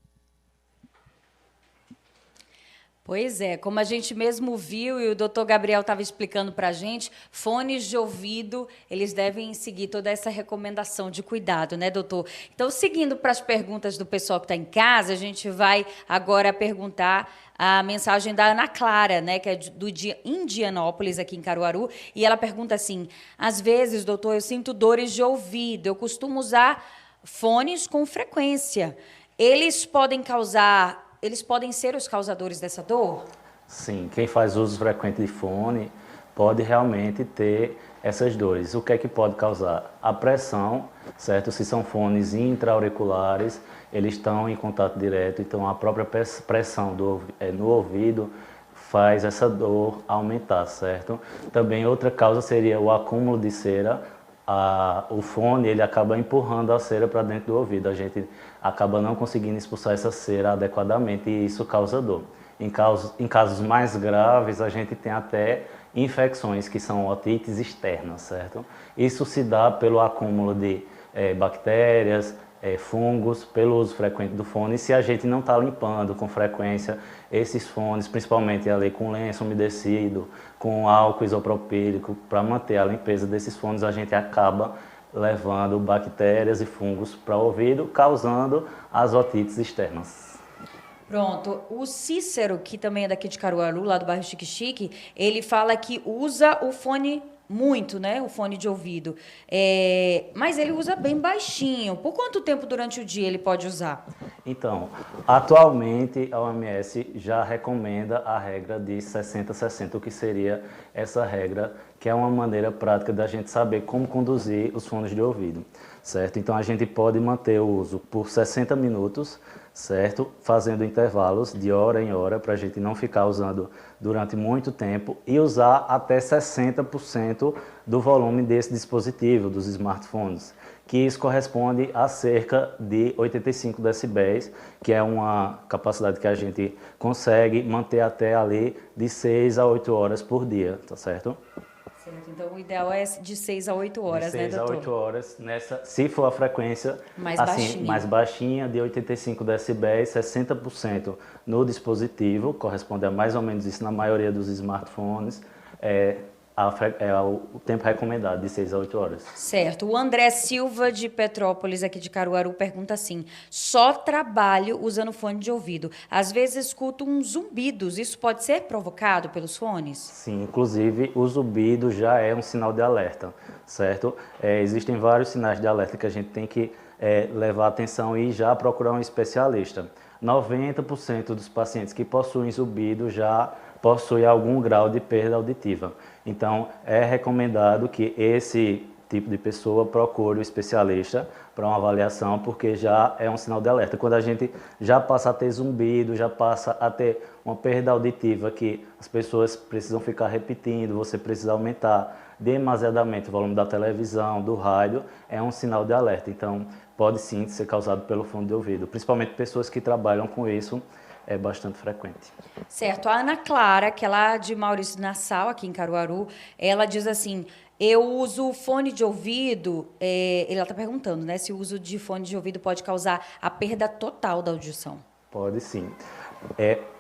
[SPEAKER 8] Pois é, como a gente mesmo viu e o doutor Gabriel estava explicando para a gente, fones de ouvido, eles devem seguir toda essa recomendação de cuidado, né, doutor? Então, seguindo para as perguntas do pessoal que está em casa, a gente vai agora perguntar a mensagem da Ana Clara, né, que é do Indianópolis, aqui em Caruaru, e ela pergunta assim: às vezes, doutor, eu sinto dores de ouvido, eu costumo usar fones com frequência. Eles podem ser os causadores dessa dor?
[SPEAKER 22] Sim, quem faz uso frequente de fone pode realmente ter essas dores. O que é que pode causar? A pressão, certo? Se são fones intra-auriculares, eles estão em contato direto, então a própria pressão no ouvido faz essa dor aumentar, certo? Também outra causa seria o acúmulo de cera. O fone ele acaba empurrando a cera para dentro do ouvido, a gente acaba não conseguindo expulsar essa cera adequadamente e isso causa dor. Em casos mais graves, a gente tem até infecções, que são otites externas, certo? Isso se dá pelo acúmulo de bactérias, fungos, pelo uso frequente do fone. E se a gente não está limpando com frequência esses fones, principalmente ali com lenço umedecido, com álcool isopropílico, para manter a limpeza desses fones, a gente acaba levando bactérias e fungos para o ouvido, causando as otites externas.
[SPEAKER 8] Pronto, o Cícero, que também é daqui de Caruaru, lá do bairro Chique Chique, ele fala que usa o fone muito, né, o fone de ouvido, mas ele usa bem baixinho. Por quanto tempo durante o dia ele pode usar?
[SPEAKER 22] Então, atualmente a OMS já recomenda a regra de 60-60, o que seria essa regra, que é uma maneira prática da gente saber como conduzir os fones de ouvido, certo? Então a gente pode manter o uso por 60 minutos, certo? Fazendo intervalos de hora em hora para a gente não ficar usando durante muito tempo e usar até 60% do volume desse dispositivo, dos smartphones, que isso corresponde a cerca de 85 decibéis, que é uma capacidade que a gente consegue manter até ali de 6 a 8 horas por dia, tá certo?
[SPEAKER 8] Certo, então o ideal é de 6 a 8 horas, né, doutor?
[SPEAKER 22] De 6 a 8 horas, se for a frequência mais baixinha, de 85 decibéis, 60% no dispositivo, corresponde a mais ou menos isso na maioria dos smartphones, o tempo recomendado, de 6 a 8 horas.
[SPEAKER 8] Certo. O André Silva, de Petrópolis, aqui de Caruaru, pergunta assim: só trabalho usando fone de ouvido. Às vezes escuto uns zumbidos. Isso pode ser provocado pelos fones?
[SPEAKER 22] Sim, inclusive o zumbido já é um sinal de alerta, certo? Existem vários sinais de alerta que a gente tem que levar atenção e já procurar um especialista. 90% dos pacientes que possuem zumbido já possuem algum grau de perda auditiva. Então, é recomendado que esse tipo de pessoa procure o especialista para uma avaliação, porque já é um sinal de alerta. Quando a gente já passa a ter zumbido, já passa a ter uma perda auditiva que as pessoas precisam ficar repetindo, você precisa aumentar demasiadamente o volume da televisão, do rádio, é um sinal de alerta. Então, pode sim ser causado pelo fone de ouvido, principalmente pessoas que trabalham com isso. É bastante frequente.
[SPEAKER 8] Certo. A Ana Clara, que é lá de Maurício Nassau, aqui em Caruaru, ela diz assim: eu uso fone de ouvido, ela está perguntando, né, se o uso de fone de ouvido pode causar a perda total da audição.
[SPEAKER 22] Pode sim.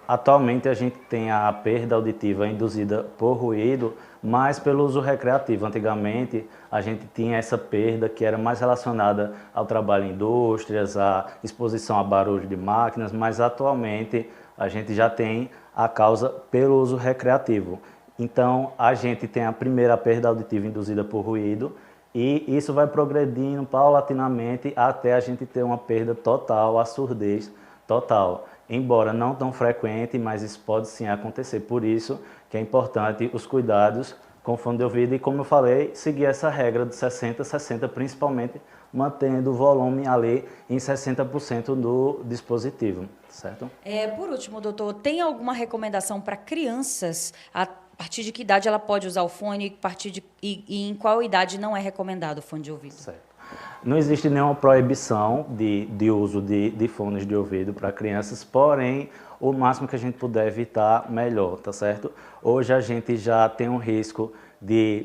[SPEAKER 22] Atualmente a gente tem a perda auditiva induzida por ruído, mas pelo uso recreativo. Antigamente a gente tinha essa perda que era mais relacionada ao trabalho em indústrias, à exposição a barulho de máquinas, mas atualmente a gente já tem a causa pelo uso recreativo. Então a gente tem a primeira perda auditiva induzida por ruído e isso vai progredindo paulatinamente até a gente ter uma perda total, a surdez total. Embora não tão frequente, mas isso pode sim acontecer. Por isso que é importante os cuidados com fone de ouvido e, como eu falei, seguir essa regra de 60-60, principalmente mantendo o volume ali em 60% do dispositivo, certo?
[SPEAKER 8] Por último, doutor, tem alguma recomendação para crianças? A partir de que idade ela pode usar o fone e em qual idade não é recomendado o fone de ouvido?
[SPEAKER 22] Certo. Não existe nenhuma proibição de uso de fones de ouvido para crianças, porém, o máximo que a gente puder evitar, melhor, tá certo? Hoje a gente já tem um risco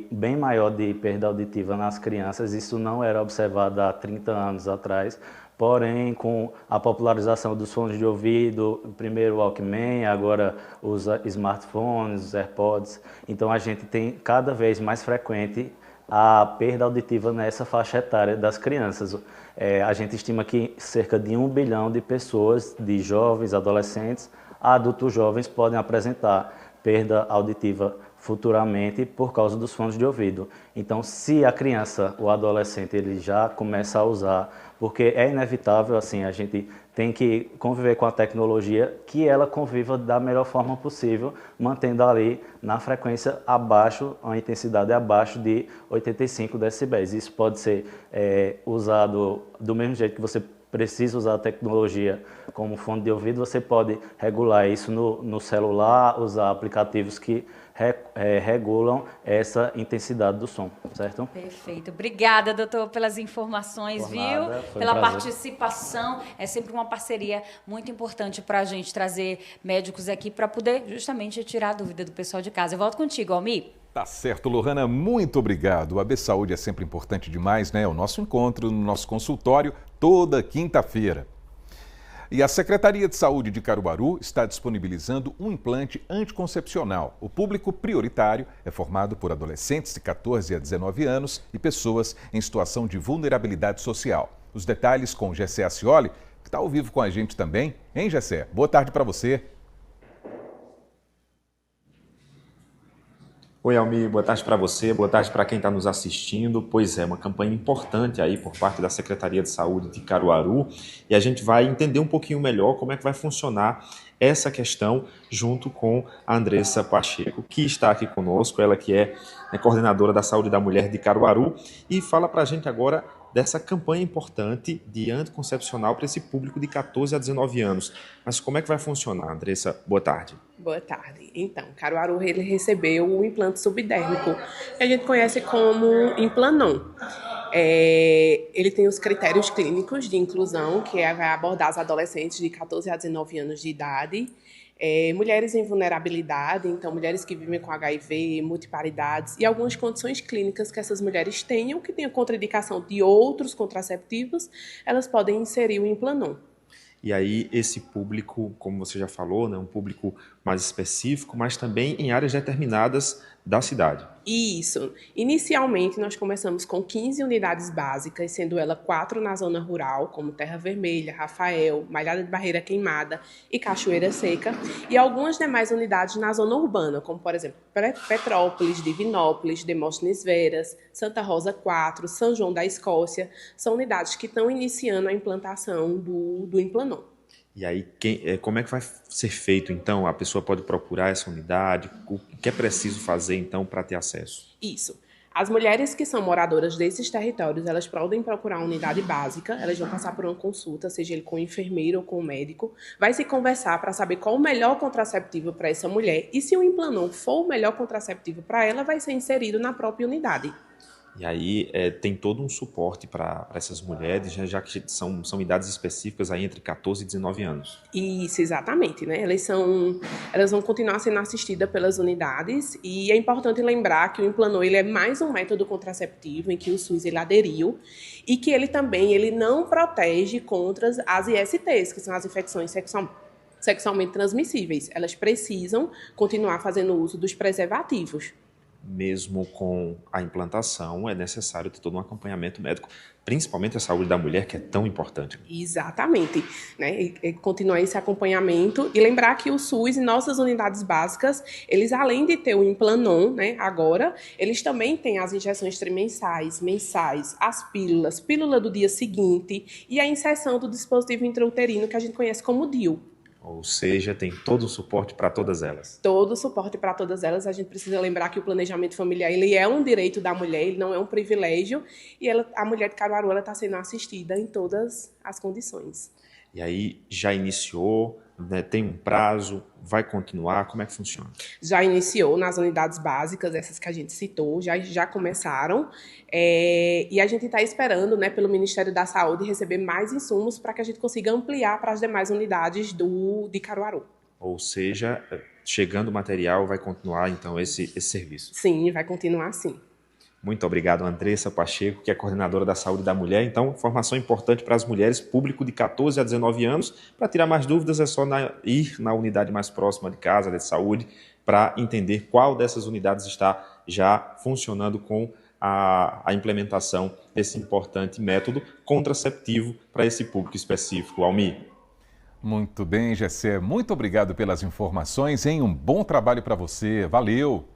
[SPEAKER 22] bem maior de perda auditiva nas crianças, isso não era observado há 30 anos atrás, porém, com a popularização dos fones de ouvido, primeiro o Walkman, agora os smartphones, os AirPods, então a gente tem cada vez mais frequente a perda auditiva nessa faixa etária das crianças. A gente estima que cerca de 1 bilhão de pessoas, de jovens, adolescentes, a adultos jovens, podem apresentar perda auditiva futuramente por causa dos fones de ouvido. Então, se a criança, o adolescente, ele já começa a usar, porque é inevitável, assim, a gente tem que conviver com a tecnologia, que ela conviva da melhor forma possível, mantendo ali na frequência abaixo, a intensidade abaixo de 85 decibéis. Isso pode ser usado do mesmo jeito que você precisa usar a tecnologia como fone de ouvido, você pode regular isso no celular, usar aplicativos que regulam essa intensidade do som, certo?
[SPEAKER 8] Perfeito. Obrigada, doutor, pelas informações,
[SPEAKER 22] Por
[SPEAKER 8] viu?
[SPEAKER 22] nada, foi um
[SPEAKER 8] Pela
[SPEAKER 22] prazer.
[SPEAKER 8] participação. É sempre uma parceria muito importante para a gente trazer médicos aqui para poder justamente tirar a dúvida do pessoal de casa. Eu volto contigo, Almir.
[SPEAKER 1] Tá certo, Lohana, muito obrigado. O AB Saúde é sempre importante demais, né? O nosso encontro no nosso consultório toda quinta-feira. E a Secretaria de Saúde de Caruaru está disponibilizando um implante anticoncepcional. O público prioritário é formado por adolescentes de 14 a 19 anos e pessoas em situação de vulnerabilidade social. Os detalhes com Gessé Acioli, que está ao vivo com a gente também. Hein, Gessé? Boa tarde para você.
[SPEAKER 10] Oi, Almir, boa tarde para você, boa tarde para quem está nos assistindo. Pois é, uma campanha importante aí por parte da Secretaria de Saúde de Caruaru e a gente vai entender um pouquinho melhor como é que vai funcionar essa questão junto com a Andressa Pacheco, que está aqui conosco, ela que é coordenadora da Saúde da Mulher de Caruaru e fala para a gente agora dessa campanha importante de anticoncepcional para esse público de 14 a 19 anos. Mas como é que vai funcionar, Andressa? Boa tarde.
[SPEAKER 12] Boa tarde. Então, Caruaru ele recebeu o implante subdérmico, que a gente conhece como Implanon. Ele tem os critérios clínicos de inclusão, que vai abordar os adolescentes de 14 a 19 anos de idade, mulheres em vulnerabilidade, então mulheres que vivem com HIV, multiparidades e algumas condições clínicas que essas mulheres tenham, que tenham contraindicação de outros contraceptivos, elas podem inserir o Implanon.
[SPEAKER 10] E aí esse público, como você já falou, né, um público mais específico, mas também em áreas determinadas da cidade.
[SPEAKER 12] Isso. Inicialmente, nós começamos com 15 unidades básicas, sendo ela 4 na zona rural, como Terra Vermelha, Rafael, Malhada de Barreira Queimada e Cachoeira Seca, e algumas demais unidades na zona urbana, como, por exemplo, Petrópolis, Divinópolis, Demóstenes Veras, Santa Rosa 4, São João da Escócia, são unidades que estão iniciando a implantação do Implanon.
[SPEAKER 10] E aí, como é que vai ser feito, então? A pessoa pode procurar essa unidade? O que é preciso fazer, então, para ter acesso?
[SPEAKER 12] Isso. As mulheres que são moradoras desses territórios, elas podem procurar uma unidade básica, elas vão passar por uma consulta, seja ele com o enfermeiro ou com o médico, vai se conversar para saber qual o melhor contraceptivo para essa mulher e se o Implanon for o melhor contraceptivo para ela, vai ser inserido na própria unidade.
[SPEAKER 10] E aí tem todo um suporte para essas mulheres, já que são idades específicas aí entre 14 e 19 anos.
[SPEAKER 12] Isso, exatamente, né? Elas vão continuar sendo assistidas pelas unidades e é importante lembrar que o Implanon ele é mais um método contraceptivo em que o SUS ele aderiu e que ele não protege contra as ISTs, que são as infecções sexualmente transmissíveis. Elas precisam continuar fazendo uso dos preservativos.
[SPEAKER 10] Mesmo com a implantação, é necessário ter todo um acompanhamento médico, principalmente a saúde da mulher, que é tão importante.
[SPEAKER 12] Exatamente, né? E continuar esse acompanhamento e lembrar que o SUS e nossas unidades básicas, eles além de ter o Implanon, né, agora, eles também têm as injeções trimensais, mensais, as pílulas, pílula do dia seguinte e a inserção do dispositivo intrauterino que a gente conhece como DIU.
[SPEAKER 10] Ou seja, tem todo o suporte para todas elas.
[SPEAKER 12] Todo o suporte para todas elas. A gente precisa lembrar que o planejamento familiar ele é um direito da mulher, ele não é um privilégio. E a mulher de Caruaru está sendo assistida em todas as condições.
[SPEAKER 10] E aí já iniciou, né, tem um prazo, vai continuar, como é que funciona?
[SPEAKER 12] Já iniciou nas unidades básicas, essas que a gente citou, já começaram. E a gente está esperando, né, pelo Ministério da Saúde receber mais insumos para que a gente consiga ampliar para as demais unidades de Caruaru.
[SPEAKER 10] Ou seja, chegando o material, vai continuar então esse serviço?
[SPEAKER 12] Sim, vai continuar sim.
[SPEAKER 10] Muito obrigado, Andressa Pacheco, que é coordenadora da Saúde da Mulher. Então, informação importante para as mulheres, público de 14 a 19 anos. Para tirar mais dúvidas, é só ir na unidade mais próxima de casa, de saúde, para entender qual dessas unidades está já funcionando com a implementação desse importante método contraceptivo para esse público específico. Almir.
[SPEAKER 1] Muito bem, Gessé. Muito obrigado pelas informações, hein? Um bom trabalho para você. Valeu!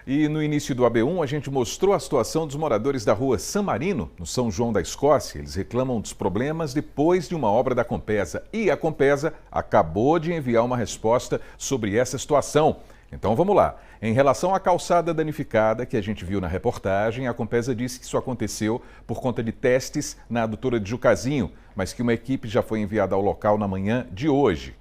[SPEAKER 1] E no início do AB1, a gente mostrou a situação dos moradores da rua San Marino, no São João da Escócia. Eles reclamam dos problemas depois de uma obra da Compesa. E a Compesa acabou de enviar uma resposta sobre essa situação. Então vamos lá. Em relação à calçada danificada que a gente viu na reportagem, a Compesa disse que isso aconteceu por conta de testes na adutora de Jucazinho, mas que uma equipe já foi enviada ao local na manhã de hoje.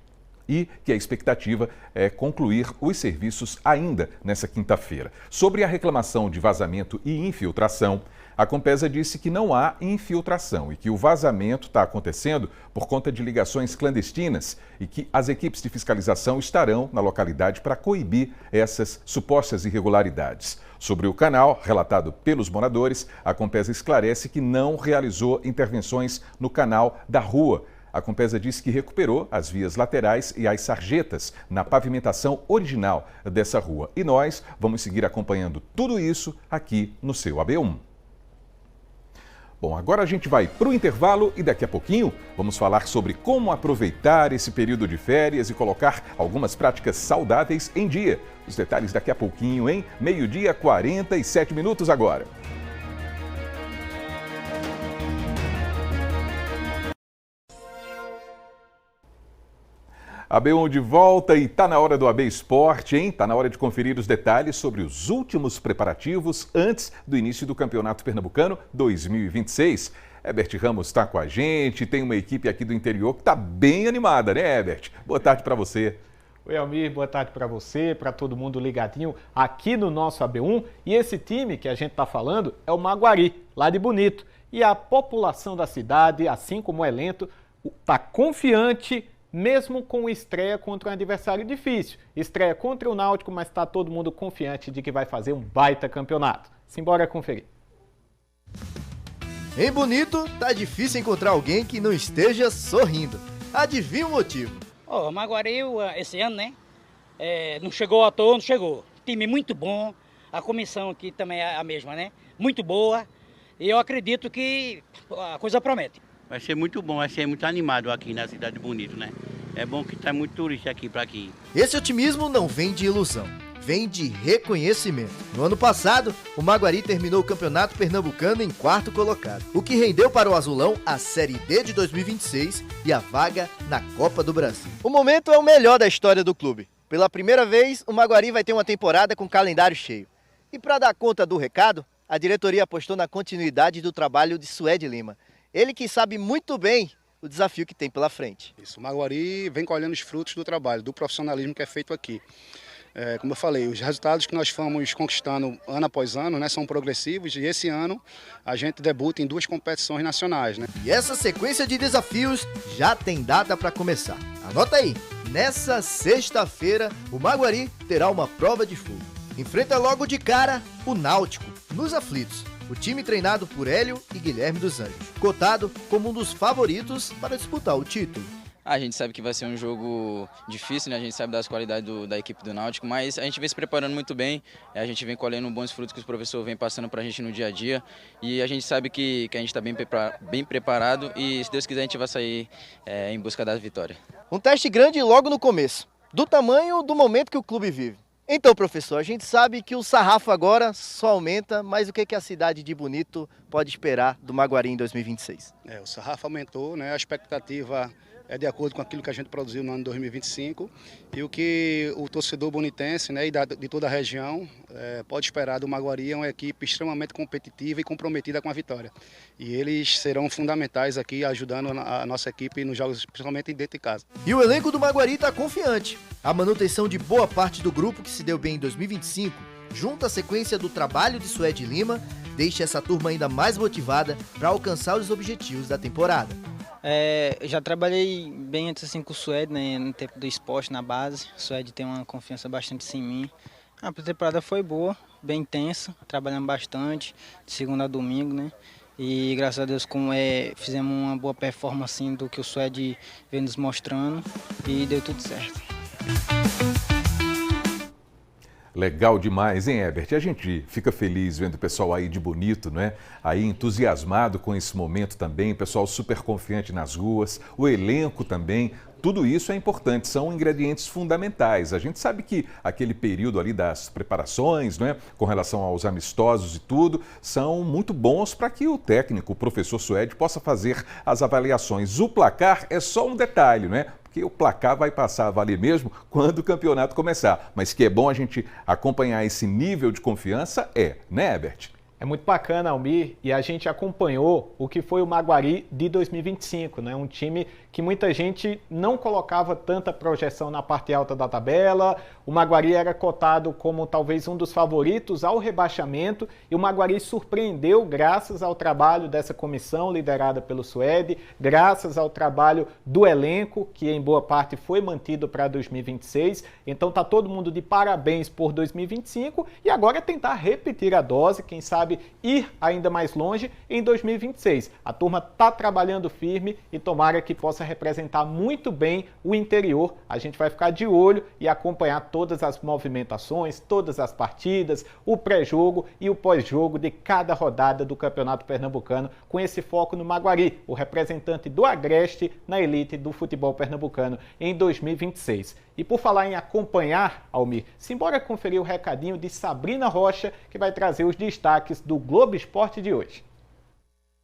[SPEAKER 1] E que a expectativa é concluir os serviços ainda nessa quinta-feira. Sobre a reclamação de vazamento e infiltração, a Compesa disse que não há infiltração e que o vazamento está acontecendo por conta de ligações clandestinas e que as equipes de fiscalização estarão na localidade para coibir essas supostas irregularidades. Sobre o canal, relatado pelos moradores, a Compesa esclarece que não realizou intervenções no canal da rua. A Compesa disse que recuperou as vias laterais e as sarjetas na pavimentação original dessa rua. E nós vamos seguir acompanhando tudo isso aqui no seu AB1. Bom, agora a gente vai para o intervalo e daqui a pouquinho vamos falar sobre como aproveitar esse período de férias e colocar algumas práticas saudáveis em dia. Os detalhes daqui a pouquinho, hein? 12h47 agora. AB1 de volta e tá na hora do AB Esporte, hein? Tá na hora de conferir os detalhes sobre os últimos preparativos antes do início do Campeonato Pernambucano 2026. Herbert Ramos está com a gente, tem uma equipe aqui do interior que tá bem animada, né, Herbert? Boa tarde para você.
[SPEAKER 2] Oi, Almir, boa tarde para você, para todo mundo ligadinho aqui no nosso AB1. E esse time que a gente tá falando é o Maguari, lá de Bonito. E a população da cidade, assim como o elenco, tá confiante, mesmo com estreia contra um adversário difícil. Estreia contra o Náutico, mas está todo mundo confiante de que vai fazer um baita campeonato. Simbora conferir.
[SPEAKER 11] Em Bonito, tá difícil encontrar alguém que não esteja sorrindo. Adivinha o motivo?
[SPEAKER 13] O Maguari, esse ano, né? Não chegou à toa, não chegou. Time muito bom, a comissão aqui também é a mesma, né? Muito boa, e eu acredito que a coisa promete.
[SPEAKER 24] Vai ser muito bom, vai ser muito animado aqui na cidade de Bonito, né? É bom que tá muito turista aqui para aqui.
[SPEAKER 11] Esse otimismo não vem de ilusão, vem de reconhecimento. No ano passado, o Maguari terminou o Campeonato Pernambucano em 4º colocado, o que rendeu para o Azulão a Série D de 2026 e a vaga na Copa do Brasil. O momento é o melhor da história do clube. Pela primeira vez, o Maguari vai ter uma temporada com calendário cheio. E para dar conta do recado, a diretoria apostou na continuidade do trabalho de Suede Lima. Ele que sabe muito bem o desafio que tem pela frente.
[SPEAKER 25] Isso, o Maguari vem colhendo os frutos do trabalho, do profissionalismo que é feito aqui. Como eu falei, os resultados que nós fomos conquistando ano após ano, né, são progressivos e esse ano a gente debuta em 2 competições nacionais. Né?
[SPEAKER 11] E essa sequência de desafios já tem data para começar. Anota aí, nessa sexta-feira o Maguari terá uma prova de fogo. Enfrenta logo de cara o Náutico, nos aflitos. O time treinado por Hélio e Guilherme dos Anjos, cotado como um dos favoritos para disputar o título.
[SPEAKER 26] A gente sabe que vai ser um jogo difícil, né? A gente sabe das qualidades da equipe do Náutico, mas a gente vem se preparando muito bem, a gente vem colhendo bons frutos que os professores vêm passando para a gente no dia a dia e a gente sabe que a gente está bem preparado e, se Deus quiser, a gente vai sair em busca da vitória.
[SPEAKER 11] Um teste grande logo no começo, do tamanho do momento que o clube vive. Então, professor, a gente sabe que o sarrafo agora só aumenta, mas o que a cidade de Bonito pode esperar do Maguari em 2026?
[SPEAKER 25] O sarrafo aumentou, né? A expectativa é de acordo com aquilo que a gente produziu no ano 2025 e o que o torcedor bonitense, né, e de toda a região pode esperar do Maguari é uma equipe extremamente competitiva e comprometida com a vitória. E eles serão fundamentais aqui ajudando a nossa equipe nos jogos, principalmente dentro de casa.
[SPEAKER 11] E o elenco do Maguari está confiante. A manutenção de boa parte do grupo que se deu bem em 2025, junto à sequência do trabalho de Suede Lima, deixa essa turma ainda mais motivada para alcançar os objetivos da temporada.
[SPEAKER 27] Já trabalhei bem antes assim com o Suede, né, no tempo do esporte na base. O Suede tem uma confiança bastante em mim. A temporada foi boa, bem intensa, trabalhando bastante, de segunda a domingo, né? E graças a Deus fizemos uma boa performance assim, do que o Suede vem nos mostrando e deu tudo certo.
[SPEAKER 1] Legal demais, hein, Herbert? A gente fica feliz vendo o pessoal aí de Bonito, né? Aí entusiasmado com esse momento também, o pessoal super confiante nas ruas, o elenco também. Tudo isso é importante, são ingredientes fundamentais. A gente sabe que aquele período ali das preparações, né, com relação aos amistosos e tudo, são muito bons para que o técnico, o professor Suede, possa fazer as avaliações. O placar é só um detalhe, né? Porque o placar vai passar a valer mesmo quando o campeonato começar. Mas que é bom a gente acompanhar esse nível de confiança, né, Herbert?
[SPEAKER 2] É muito bacana, Almir, e a gente acompanhou o que foi o Maguari de 2025, né? Um time que muita gente não colocava tanta projeção na parte alta da tabela. O Maguari era cotado como talvez um dos favoritos ao rebaixamento e o Maguari surpreendeu graças ao trabalho dessa comissão liderada pelo Suede, graças ao trabalho do elenco, que em boa parte foi mantido para 2026. Então tá todo mundo de parabéns por 2025 e agora é tentar repetir a dose, quem sabe ir ainda mais longe em 2026. A turma está trabalhando firme e tomara que possa representar muito bem o interior. A gente vai ficar de olho e acompanhar todas as movimentações, todas as partidas, o pré-jogo e o pós-jogo de cada rodada do Campeonato Pernambucano, com esse foco no Maguari, o representante do Agreste na elite do futebol pernambucano em 2026. E por falar em acompanhar, Almir, simbora conferir o recadinho de Sabrina Rocha, que vai trazer os destaques do Globo Esporte de hoje.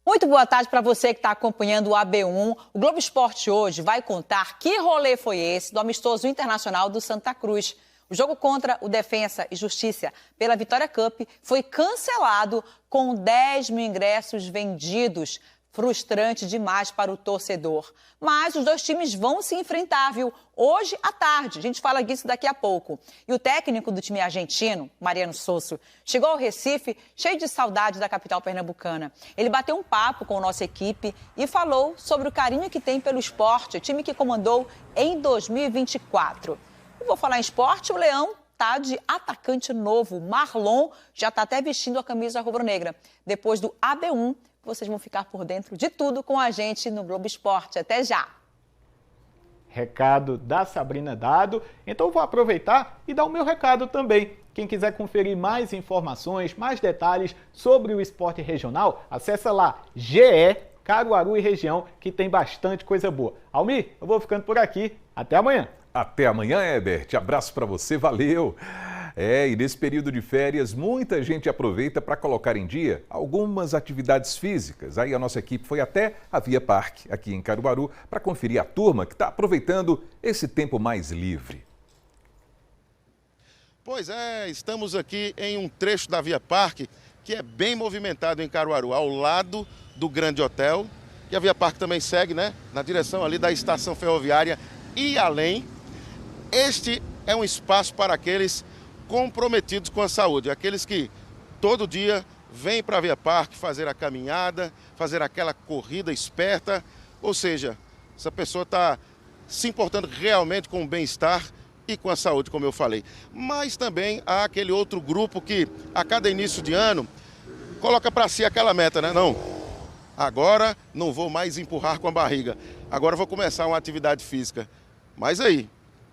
[SPEAKER 4] Muito boa tarde para você que está acompanhando o AB1. O Globo Esporte hoje vai contar que rolê foi esse do amistoso internacional do Santa Cruz. O jogo contra o Defensa e Justiça pela Vitória Cup foi cancelado com 10 mil ingressos vendidos. Frustrante demais para o torcedor. Mas os dois times vão se enfrentar, viu? Hoje à tarde. A gente fala disso daqui a pouco. E o técnico do time argentino, Mariano Sosso, chegou ao Recife cheio de saudade da capital pernambucana. Ele bateu um papo com a nossa equipe e falou sobre o carinho que tem pelo esporte, o time que comandou em 2024. E vou falar em esporte, o Leão tá de atacante novo. Marlon já está até vestindo a camisa rubro-negra. Depois do AB1, vocês vão ficar por dentro de tudo com a gente no Globo Esporte. Até já!
[SPEAKER 2] Recado da Sabrina dado. Então vou aproveitar e dar o meu recado também. Quem quiser conferir mais informações, mais detalhes sobre o esporte regional, acessa lá GE Caruaru e região, que tem bastante coisa boa. Almir, eu vou ficando por aqui. Até amanhã.
[SPEAKER 1] Até amanhã, Herbert. Abraço para você. Valeu. E nesse período de férias, muita gente aproveita para colocar em dia algumas atividades físicas. Aí a nossa equipe foi até a Via Parque, aqui em Caruaru, para conferir a turma que está aproveitando esse tempo mais livre.
[SPEAKER 14] Pois é, estamos aqui em um trecho da Via Parque que é bem movimentado em Caruaru, ao lado do Grande Hotel. E a Via Parque também segue, né, na direção ali da estação ferroviária e além. Este é um espaço para aqueles comprometidos com a saúde, aqueles que todo dia vêm para a Via Parque fazer a caminhada, fazer aquela corrida esperta, ou seja, essa pessoa está se importando realmente com o bem-estar e com a saúde, como eu falei. Mas também há aquele outro grupo que a cada início de ano coloca para si aquela meta, né? Não, agora não vou mais empurrar com a barriga, agora vou começar uma atividade física. Mas aí,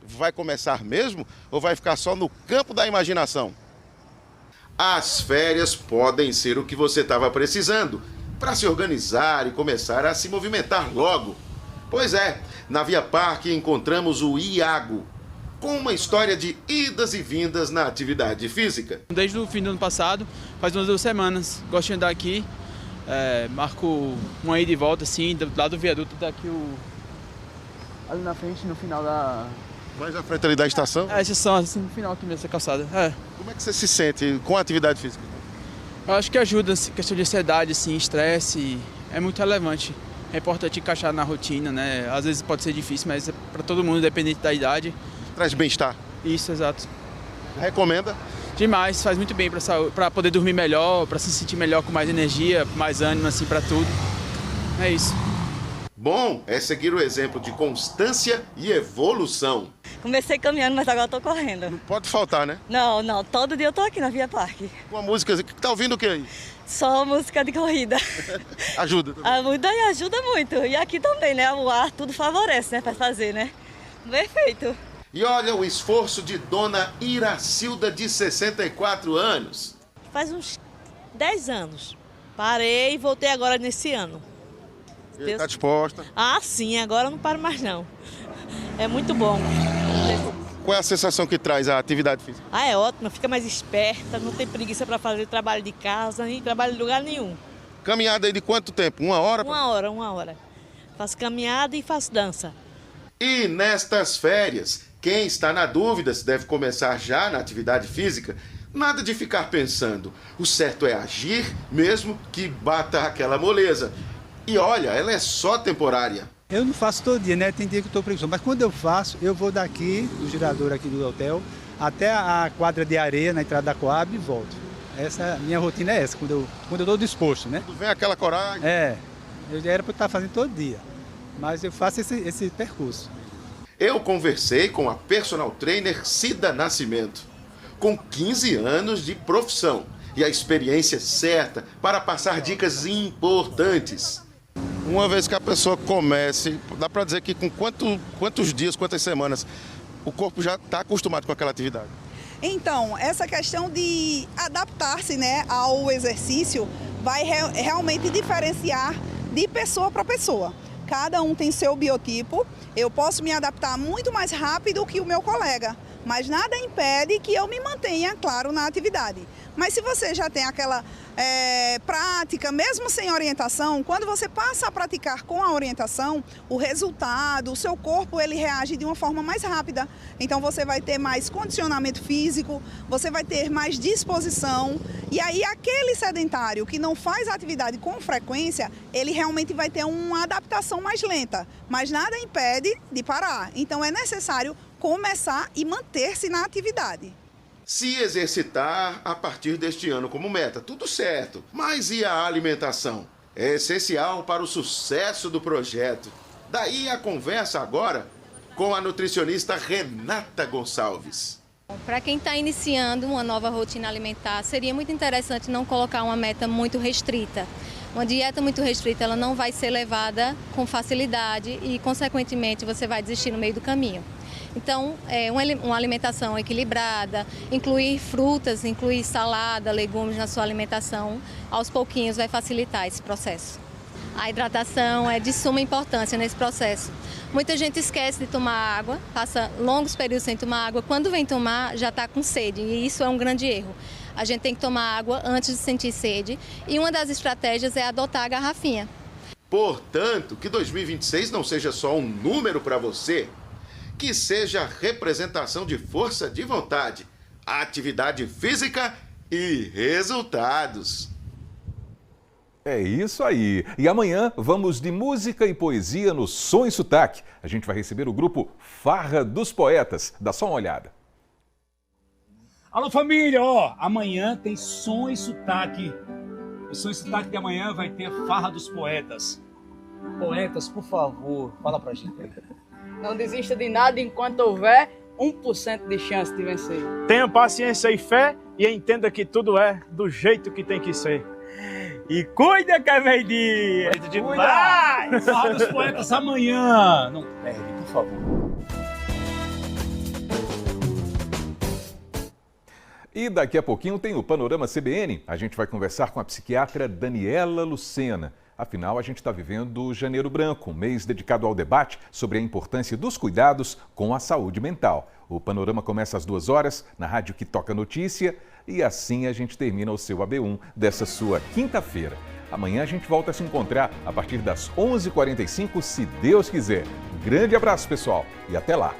[SPEAKER 14] vai começar mesmo ou vai ficar só no campo da imaginação? As férias podem ser o que você estava precisando para se organizar e começar a se movimentar logo. Pois é, na Via Parque encontramos o Iago, com uma história de idas e vindas na atividade física.
[SPEAKER 15] Desde o fim do ano passado, faz umas 2 semanas, gosto de andar aqui, marco uma ida e volta assim, lá do viaduto, tá aqui ali na frente, no final da...
[SPEAKER 14] Mais à frente ali da estação?
[SPEAKER 15] A estação, assim, no final aqui nessa calçada.
[SPEAKER 14] Como é que você se sente com a atividade física?
[SPEAKER 15] Eu acho que ajuda, assim, questão de ansiedade, assim, estresse, é muito relevante. É importante encaixar na rotina, né? Às vezes pode ser difícil, mas é para todo mundo, independente da idade.
[SPEAKER 14] Traz bem-estar?
[SPEAKER 15] Isso, exato.
[SPEAKER 14] Recomenda?
[SPEAKER 15] Demais, faz muito bem para poder dormir melhor, para se sentir melhor, com mais energia, mais ânimo, assim, para tudo. É isso.
[SPEAKER 14] Bom é seguir o exemplo de constância e evolução.
[SPEAKER 16] Comecei caminhando, mas agora eu tô correndo.
[SPEAKER 14] Não pode faltar, né?
[SPEAKER 16] Não, todo dia eu tô aqui na Via Parque.
[SPEAKER 14] Com a música, tá ouvindo o que aí?
[SPEAKER 16] Só música de corrida.
[SPEAKER 14] Ajuda também.
[SPEAKER 16] Ajuda muito. E aqui também, né? O ar tudo favorece, né? Pra fazer, né? Perfeito.
[SPEAKER 14] E olha o esforço de dona Iracilda, de 64 anos.
[SPEAKER 5] Faz uns 10 anos. Parei e voltei agora nesse ano.
[SPEAKER 14] Está disposta?
[SPEAKER 5] Ah, sim, agora eu não paro mais não. É muito bom.
[SPEAKER 14] Qual é a sensação que traz a atividade física?
[SPEAKER 5] Ah, é ótimo, fica mais esperta, não tem preguiça para fazer trabalho de casa, nem trabalho em lugar nenhum.
[SPEAKER 14] Caminhada aí de quanto tempo? 1 hora?
[SPEAKER 5] 1 hora, 1 hora. Faço caminhada e faço dança.
[SPEAKER 14] E nestas férias, quem está na dúvida se deve começar já na atividade física, nada de ficar pensando. O certo é agir, mesmo que bata aquela moleza. E olha, ela é só temporária.
[SPEAKER 9] Eu não faço todo dia, né? Tem dia que eu estou preguiçoso. Mas quando eu faço, eu vou daqui, do girador aqui do hotel, até a quadra de areia na entrada da Coab e volto. Essa minha rotina é essa, quando eu estou disposto, né?
[SPEAKER 14] Vem aquela coragem.
[SPEAKER 9] É, eu já era para estar fazendo todo dia. Mas eu faço esse percurso.
[SPEAKER 14] Eu conversei com a personal trainer Cida Nascimento, com 15 anos de profissão e a experiência certa para passar dicas importantes. Uma vez que a pessoa comece, dá para dizer que com quantos dias, quantas semanas, o corpo já está acostumado com aquela atividade?
[SPEAKER 17] Então, essa questão de adaptar-se, né, ao exercício vai realmente diferenciar de pessoa para pessoa. Cada um tem seu biotipo, eu posso me adaptar muito mais rápido que o meu colega, mas nada impede que eu me mantenha, claro, na atividade. Mas se você já tem aquela prática, mesmo sem orientação, quando você passa a praticar com a orientação, o resultado, o seu corpo, ele reage de uma forma mais rápida. Então você vai ter mais condicionamento físico, você vai ter mais disposição. E aí aquele sedentário que não faz atividade com frequência, ele realmente vai ter uma adaptação mais lenta. Mas nada impede de parar. Então é necessário começar e manter-se na atividade.
[SPEAKER 14] Se exercitar a partir deste ano como meta, tudo certo. Mas e a alimentação? É essencial para o sucesso do projeto. Daí a conversa agora com a nutricionista Renata Gonçalves.
[SPEAKER 18] Para quem está iniciando uma nova rotina alimentar, seria muito interessante não colocar uma meta muito restrita. Uma dieta muito restrita, ela não vai ser levada com facilidade e, consequentemente, você vai desistir no meio do caminho. Então, uma alimentação equilibrada, incluir frutas, incluir salada, legumes na sua alimentação, aos pouquinhos vai facilitar esse processo. A hidratação é de suma importância nesse processo. Muita gente esquece de tomar água, passa longos períodos sem tomar água, quando vem tomar já está com sede, e isso é um grande erro. A gente tem que tomar água antes de sentir sede, e uma das estratégias é adotar a garrafinha.
[SPEAKER 14] Portanto, que 2026 não seja só um número para você, que seja representação de força de vontade, atividade física e resultados.
[SPEAKER 1] É isso aí. E amanhã vamos de música e poesia no Som e Sotaque. A gente vai receber o grupo Farra dos Poetas. Dá só uma olhada.
[SPEAKER 19] Alô família, amanhã tem Som e Sotaque. O Som e Sotaque de amanhã vai ter Farra dos Poetas. Poetas, por favor, fala pra gente aí.
[SPEAKER 20] Não desista de nada enquanto houver 1% de chance de vencer.
[SPEAKER 21] Tenha paciência e fé e entenda que tudo é do jeito que tem que ser. E cuida que é meio-dia!
[SPEAKER 19] Cuida demais! Farra dos Poetas amanhã! Não perde, por favor.
[SPEAKER 1] E daqui a pouquinho tem o Panorama CBN. A gente vai conversar com a psiquiatra Daniela Lucena. Afinal, a gente está vivendo Janeiro Branco, um mês dedicado ao debate sobre a importância dos cuidados com a saúde mental. O Panorama começa às 2h, na rádio que toca notícia, e assim a gente termina o seu AB1 dessa sua quinta-feira. Amanhã a gente volta a se encontrar a partir das 11h45, se Deus quiser. Um grande abraço, pessoal, e até lá!